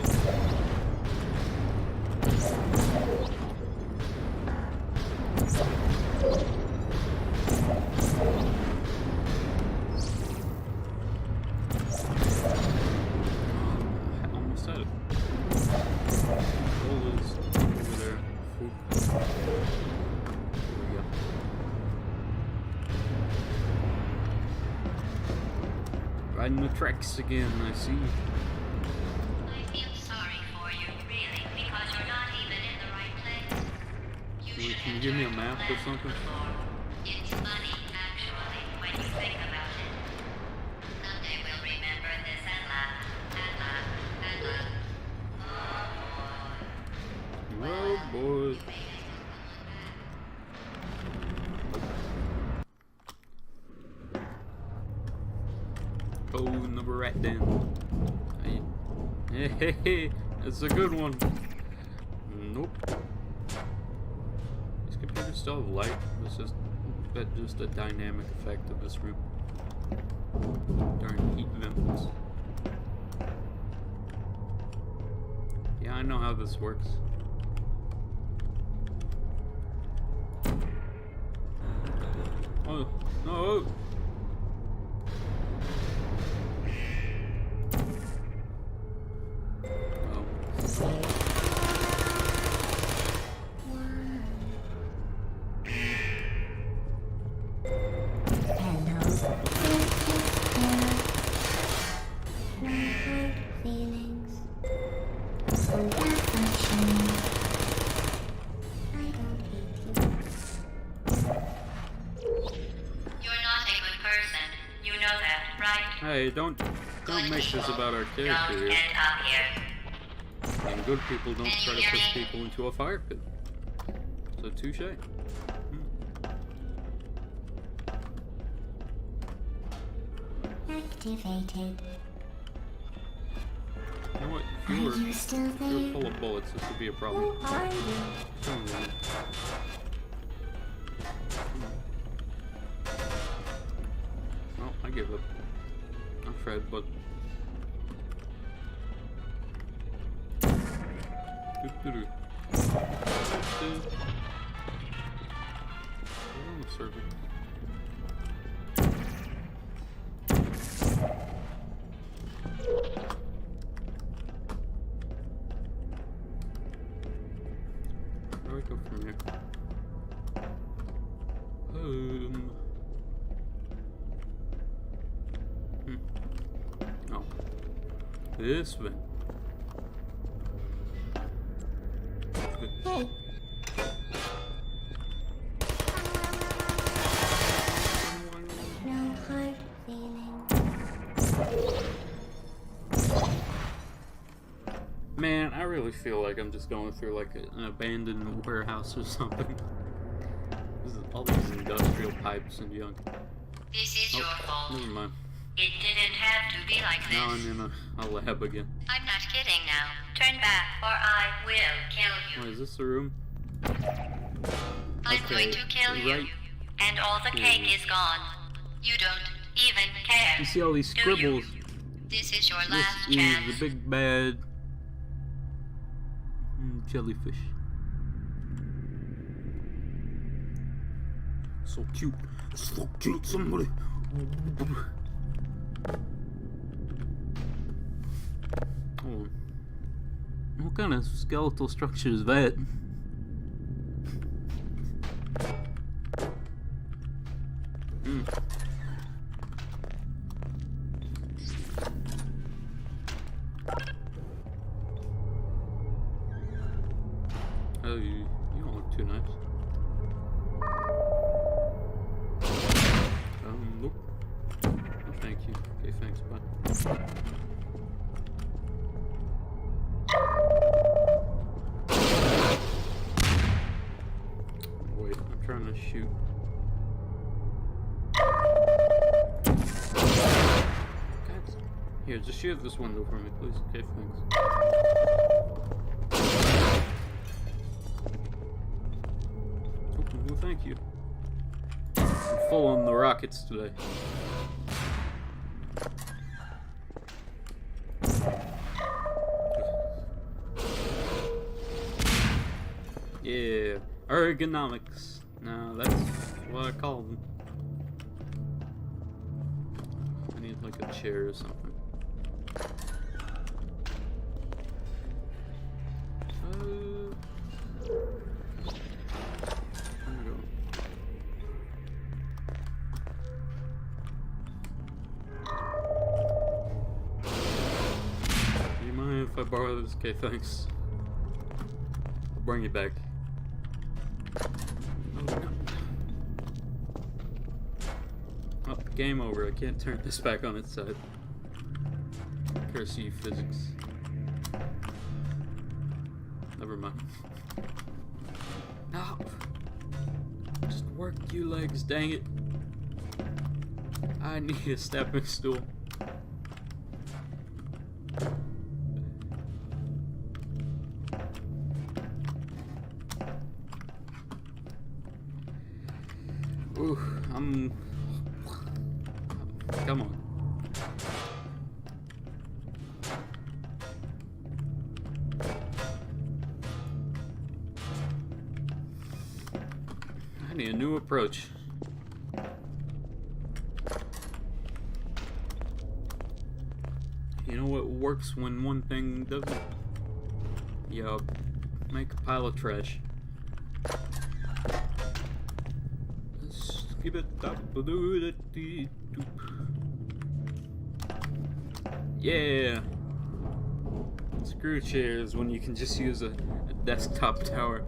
I almost had it. Goal is over there. Oop. There we go. Riding the tracks again, I see. I feel sorry for you, really, because you're not even in the right place. Can you give me a map or something? It's funny, actually, when you think about it. Someday we'll remember this and laugh, and laugh, and laugh. Oh boy. Oh boy. Oh, another rat den. Hey, that's a good one. Nope. These computers still have light. This is just a dynamic effect of this room during heat events. know how this works. Oh, no! Hey, don't make this about our character here. And good people don't try to push people into a fire pit. So touche. Activated. You know what? You're full of bullets. This would be a problem. Well, I give up. I tried, but where do I go from here? Oh, this one. Hey. No hard feelings. Man, I really feel like I'm just going through like an abandoned warehouse or something. This is all these industrial pipes and junk. This is your fault. Never mind. It didn't have to be like this. Now I'm in a lab again. I'm not kidding now. Turn back or I will kill What, you. is this the room? I'm going to kill you. And all the cake is gone. You don't even care. You see all these do you? scribbles? This is your This last is chance. the big bad jellyfish. So cute. So cute, somebody. Oh. What kind of skeletal structure is that? Oh, you don't look too nice. Nope. No, thank you. Okay, thanks, bye. Wait, I'm trying to shoot. God. Here, just shoot this window for me, please. Okay, thanks. Oh, well, thank you. I'm full on the rockets today. Yeah, ergonomics. No, that's what I call them. I need like a chair or something. There we go. Do you mind if I borrow this? Okay, thanks. I'll bring it back. Oh, no. Oh, game over. I can't turn this back on its side. Curse you, physics. Never mind. No! Just work, you legs, dang it. I need a stepping stool. Ooh, come on. I need a new approach. You know what works when one thing doesn't? Yup. Make a pile of trash. Skip it up. Yeah. Screw chairs when you can just use a desktop tower.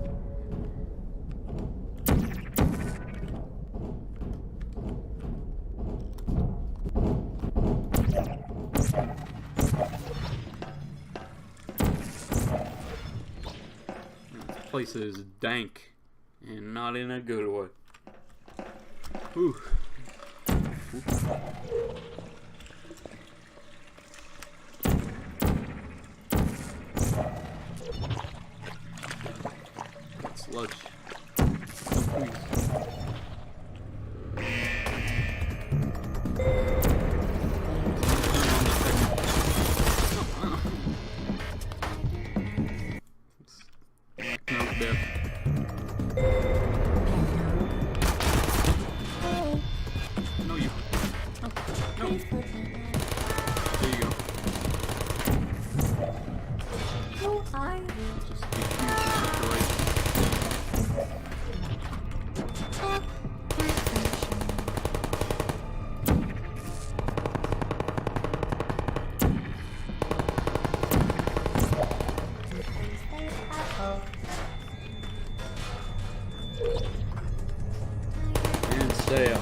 This place is dank and not in a good way. Ooh. Sludge. Please. No death. No, you. No. There you go. Oh, hi. Just separate. And stay up.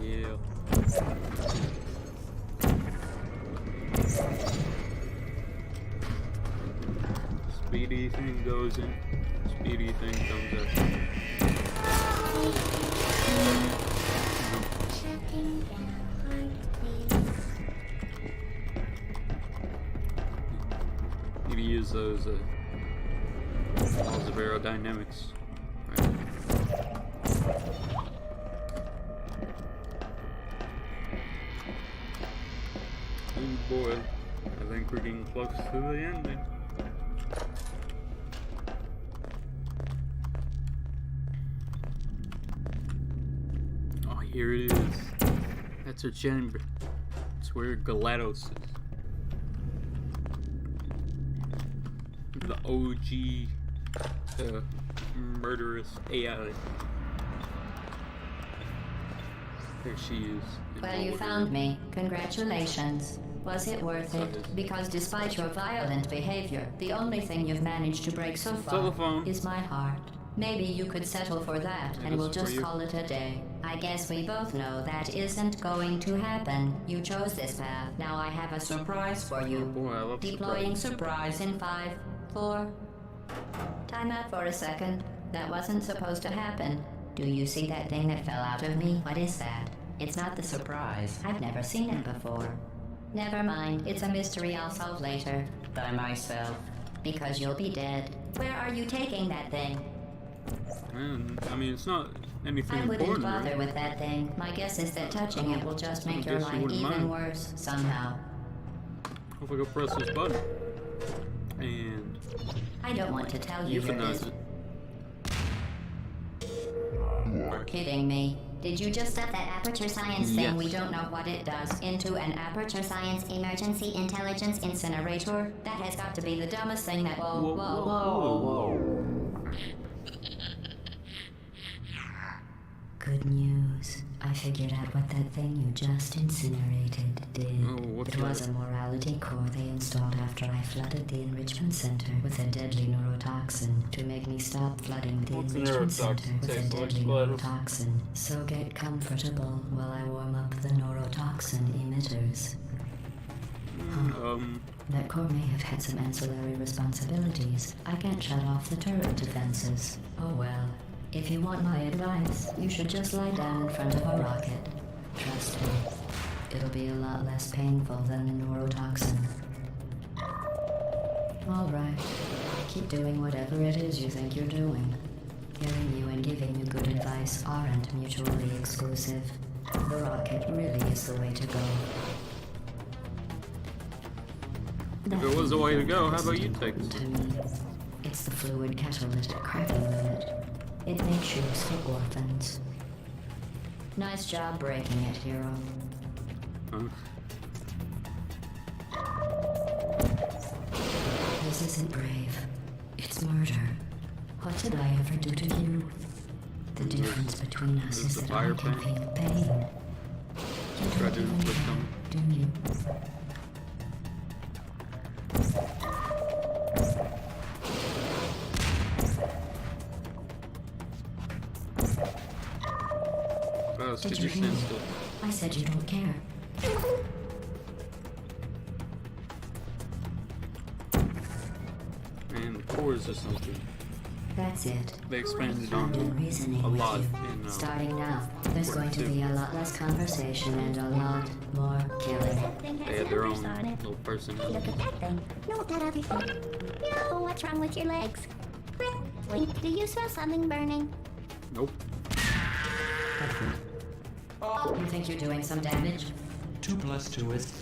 Yeah. Speedy thing goes in. Speedy thing comes out. Need to use those laws of aerodynamics. Right. Oh boy, I think we're getting close to the ending. Oh, here it is. That's her chamber. It's where GLaDOS is. The OG murderous AI. There she is. Well, you found me. Congratulations. Was it worth it? Because despite your violent behavior, the only thing you've managed to break so far Telephone. is my heart. Maybe you could settle for that, and we'll just call it a day. I guess we both know that isn't going to happen. You chose this path. Now I have a surprise for you. Boy, I love Deploying surprise in 5, 4. Time out for a second. That wasn't supposed to happen. Do you see that thing that fell out of me? What is that? It's not the surprise. I've never seen it before. Never mind. It's a mystery I'll solve later. By myself. Because you'll be dead. Where are you taking that thing? I mean, it's not anything I wouldn't important, bother right? with that thing. My guess is that touching it will just make I your guess you life wouldn't even mind. worse, somehow. If I go press this button and I don't want to tell you your euthanize business. it. You're kidding me. Did you just set that aperture science thing Yes. we don't know what it does into an aperture science emergency intelligence incinerator? That has got to be the dumbest thing that. Whoa. Good news. I figured out what that thing you just incinerated did. Oh, what's It was that? a morality core they installed after I flooded the enrichment center with a deadly neurotoxin to make me stop flooding the What's a enrichment neurotoxin? center with a Tastes like deadly blood. neurotoxin. So get comfortable while I warm up the neurotoxin emitters. That core may have had some ancillary responsibilities. I can't shut off the turret defenses. Oh well. If you want my advice, you should just lie down in front of a rocket. Trust me, it'll be a lot less painful than the neurotoxin. All right. Keep doing whatever it is you think you're doing. Hearing you and giving you good advice aren't mutually exclusive. The rocket really is the way to go. If it was the way to go, how about you take To it? me, it It's the fluid catalytic cracking unit. It makes shoes for orphans. Nice job breaking it, hero. Huh? This isn't brave. It's murder. What did I ever do to you? The difference between us is that I can feel pain. You Try don't to even lift care, them. do you? Oh, Did could you you hear stand me? still? I said you don't care. And the cores or something. That's it. They expanded I'm on done reasoning a with lot you. in Starting now, there's what going to to do. be a lot less conversation and a lot more killing. They had their own little personality. Look at that thing. No, that other thing. No, what's wrong with your legs? Wait, do you smell something burning? Nope. You think you're doing some damage? 2 plus 2 is...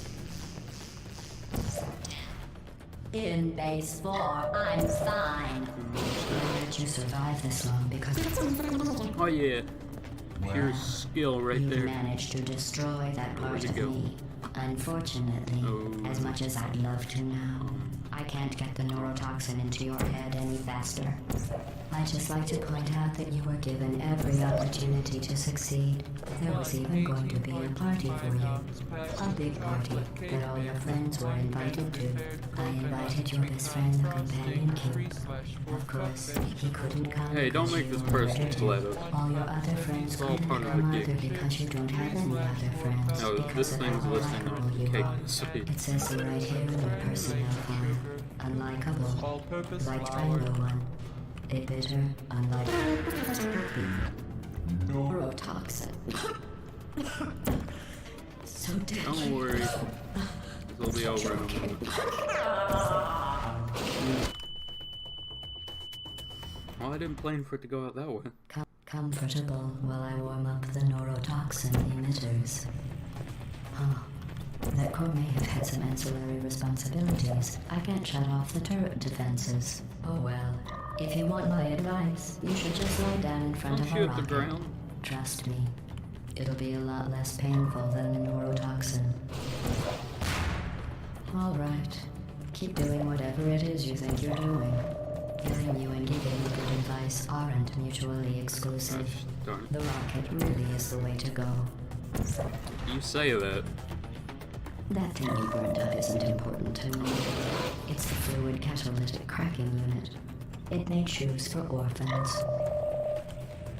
In base 4, I'm fine. I let you survive this long because Oh yeah. Pure skill right you there. managed to destroy that part Where'd it of go? me. Unfortunately, Oh. as much as I'd love to now, I can't get the neurotoxin into your head any faster. I'd just like to point out that you were given every opportunity to succeed. There was even going to be a party for you. A big party that all your friends were invited to. I invited your best friend, the companion king. Of course, he couldn't come. Hey, don't because make you this were personal, murdered. Leto. All your other friends It's all couldn't part of come the either gig. because you don't have any other friends. No, because this of thing's how listing on unlikable the you cake are. site. It says so right here in your personnel file. Unlikable. All-purpose Like flour. rainbow one. A bitter, unlikable. Neurotoxin. So dead. Don't worry. It'll be over in a moment. Well, I didn't plan for it to go out that way. Comfortable while I warm up the neurotoxin emitters. Huh. That core may have had some ancillary responsibilities. I can't shut off the turret defenses. Oh well. If you want my advice, you should just lie down in front Don't of a shoot the rocket. ground. Trust me. It'll be a lot less painful than the neurotoxin. Alright. Keep doing whatever it is you think you're doing. Killing you and giving you good advice aren't mutually exclusive. Gosh darn The rocket really is the way to go. it. You say that. That thing you burned up isn't important to me. It's the fluid catalytic cracking unit. It made shoes for orphans.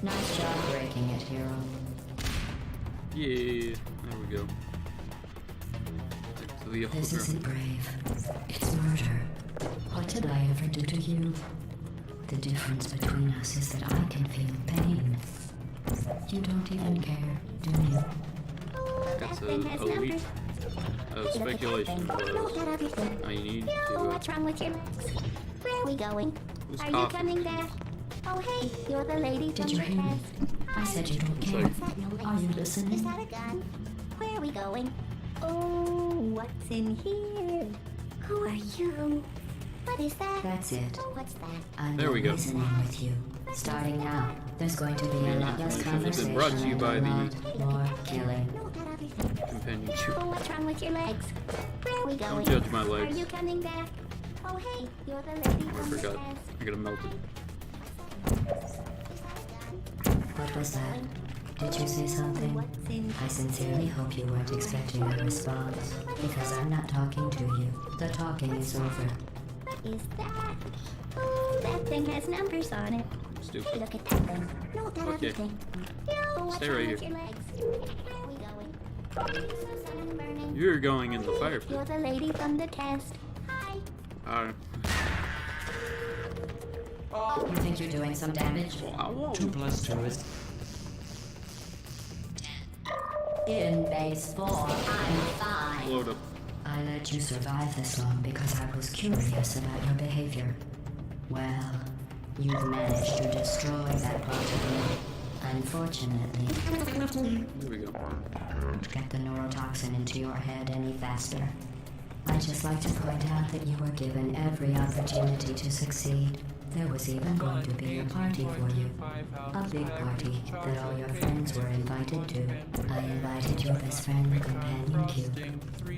Nice job breaking it, hero. Yeah. There we go. Back to the This other. isn't brave. It's murder. What did I ever do to you? The difference between us is that I can feel pain. You don't even care, do you? That's That thing has a leak. numbers. Speculation No, that was other thing. I need No, to. what's wrong with your legs? Where are we going? Who's Are you coughing? coming back? Oh, hey, you're the lady from Did you the hear me? test. I said you don't It's care. like- Is that noise? Are you listening? Is that a gun? Where are we going? Oh, what's in here? Who are you? What is that? That's it. Oh, what's that? I'm There we go. reasoning with you. Starting now, there's going to be a lot less It's been conversation brought to you and by a the lot more killing. No, that other thing. Companionship. Oh, what's wrong with your legs? Where are we going? Don't judge my legs. Are you coming back? Oh, hey, you're the lady Oh, I from the forgot. test. I gotta melt it. Is that a gun? What was that? Did you say something? What's in I sincerely hope you weren't expecting a response, because I'm not talking to you. The talking is over. What is that? Oh, that thing has numbers on it. Stupid. Look at that thing. No, that Okay. other thing. No, what's Stay wrong right with here. your legs? Where are we going? You smell something burning? You're going in the fire pit. You're the lady from the test. Hi. Alright. You think you're doing some damage? Wow. 2 plus 2 is... In base 4, I'm fine. Load up. I let you survive this long because I was curious about your behavior. Well, you've managed to destroy that part of me. Unfortunately, Here we go. get the neurotoxin into your head any faster. I'd just like to point out that you were given every opportunity to succeed. There was even going to be a party for you. A big party that all your friends were invited to. I invited your best friend, the companion cube.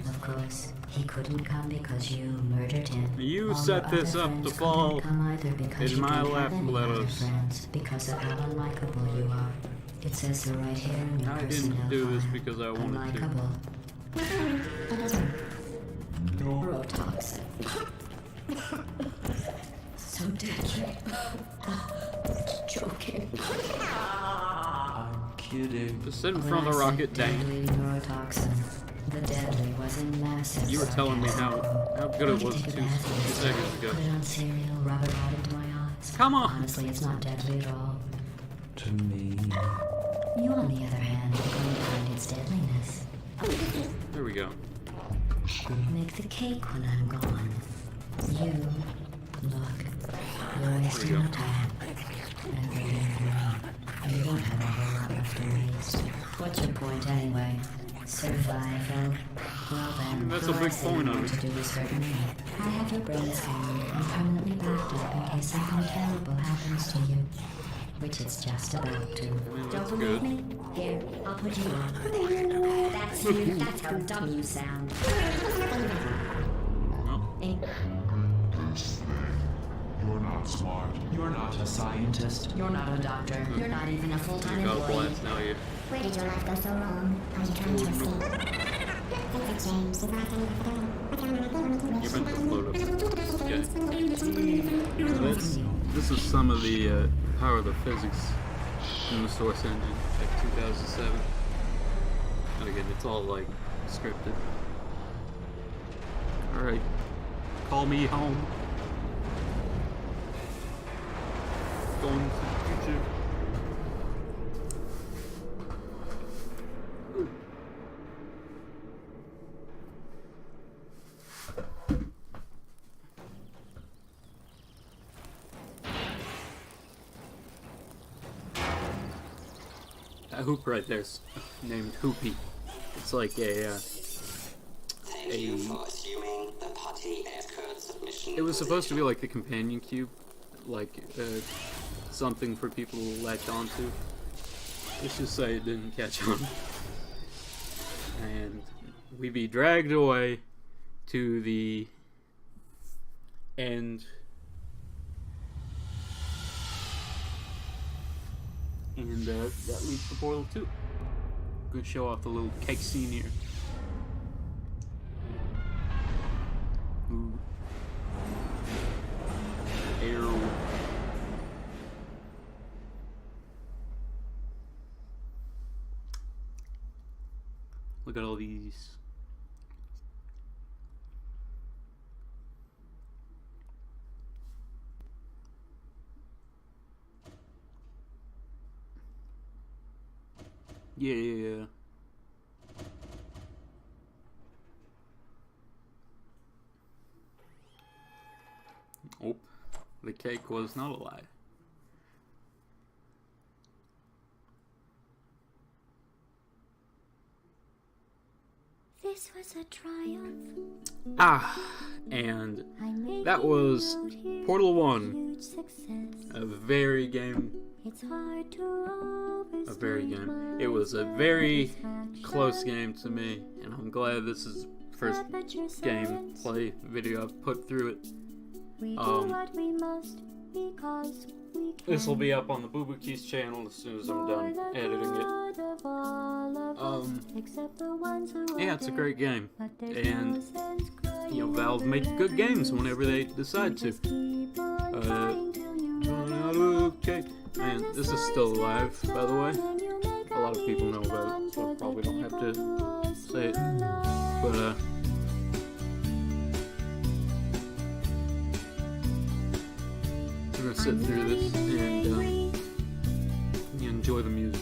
Of course, he couldn't come because you murdered him. You All set your this other up friends to fall couldn't come either because in you my don't lap, have any other Letos. friends because of how unlikable you are. It says so right here in your I personnel didn't do this file. because I wanted to. Unlikable. Neurotoxin. So deadly. Joking. I'm kidding. Just sit in front of the rocket, dang. Deadly neurotoxin. The deadly was in massive. You were telling me how good it was Take a 2 bath in seconds ago. Put it on cereal, rub it right into my eyes. Come on! Honestly, it's not deadly at all. To me. You, on the other hand, are going to find its deadliness. There we go. Make the cake when I'm gone. You, look, you're wasting go. your time. You don't have a whole lot left to waste. What's your point anyway? Survival? Well then, That's the a big last thing point you of want it. to do is hurt me. I have your brain scanned and permanently backed up in case something terrible happens to you. Which it's just about to. that's Don't believe good. me? Here, I'll put you on. That's you. That's how dumb you sound. Oh, You're not smart. You're not a scientist. You're not a doctor. You're not even a full-time you got a employee. blast now, you. Where did your life go so wrong? Are you trying to escape? Vincent James, is that You're meant to load up. Okay. This is some of the power of the physics in the Source engine, like 2007. And again, it's all like scripted. Alright. Call me home. Going to the future. That hoop right there's named Hoopy. It's like a Thank you for assuming the party escort submission. it was supposed to be like the companion cube, like something for people to latch onto. Let's just say it didn't catch on. And we be dragged away to the end. And that leads to Portal 2. Gonna show off the little cake scene here. Ooh. Arrow. Look at all these. Yeah. Oh, the cake was not a lie. This was a triumph. And I made that was it out here. Portal 1, Huge success. a very game. It's hard to A very game. It was a very close game to me, and I'm glad this is the first gameplay video I've put through it. We do what we must because we can. This will be up on the Boo Boo Keys channel as soon as I'm done editing it. Except the ones who Yeah, it's a great game, but there's and no sense crying Valve make good games whenever they decide to. keep on trying till you Okay, and this is still alive, by the way. A lot of people know about it, so I probably don't have to say it. But we're gonna sit through this and enjoy the music.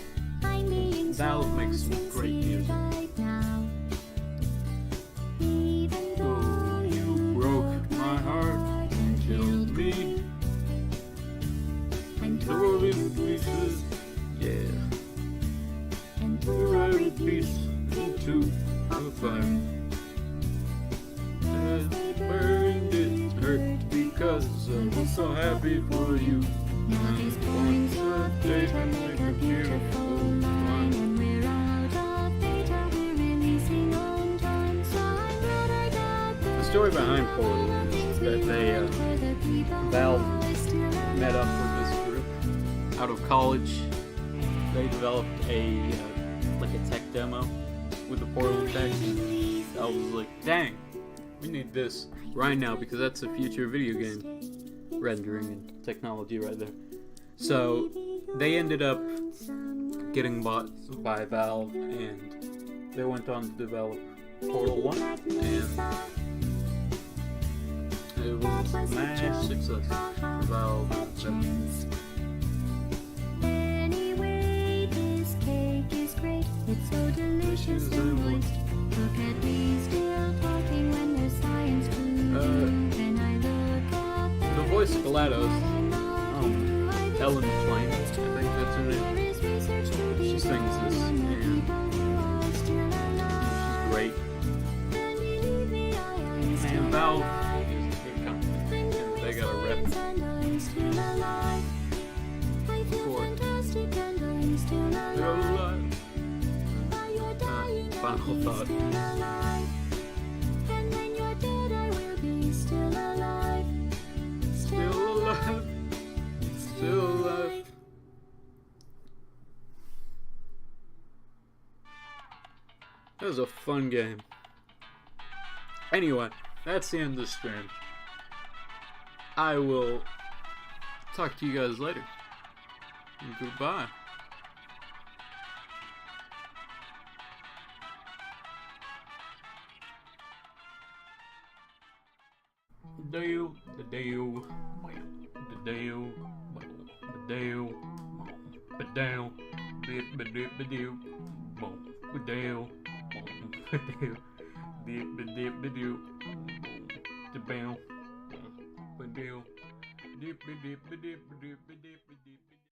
Valve makes some great music. Oh, you broke my heart and killed me. And tore it in pieces, yeah. And tore every piece into a fire. As they burned it hurt because of I'm so happy for you. Now these points of data make a beautiful line. When we're out of data, we're releasing on time. So I'm glad I got The story behind Portal is that Valve met up with this group out of college. They developed a like a tech demo with the Portal tech. I was like, dang, we need this right now because that's the future of video game rendering and technology right there. So they ended up getting bought by Valve, and they went on to develop Portal 1, and it was a massive success for Valve. Anyway, this cake is great. It's so delicious and moist. Look at me still talking when there's science to do. When I look up The voice of GLaDOS, Allan, I think that's her name. She sings this, and she's great. Man, Valve is a good company, and they got a rep for it. They're alive. Final thought. Still alive. Still alive. That was a fun game. Anyway, that's the end of the stream. I will talk to you guys later. And goodbye. The deal, the deal, the deal, the deal, the deal, the deal, the deal, the deal, the bell, the deal,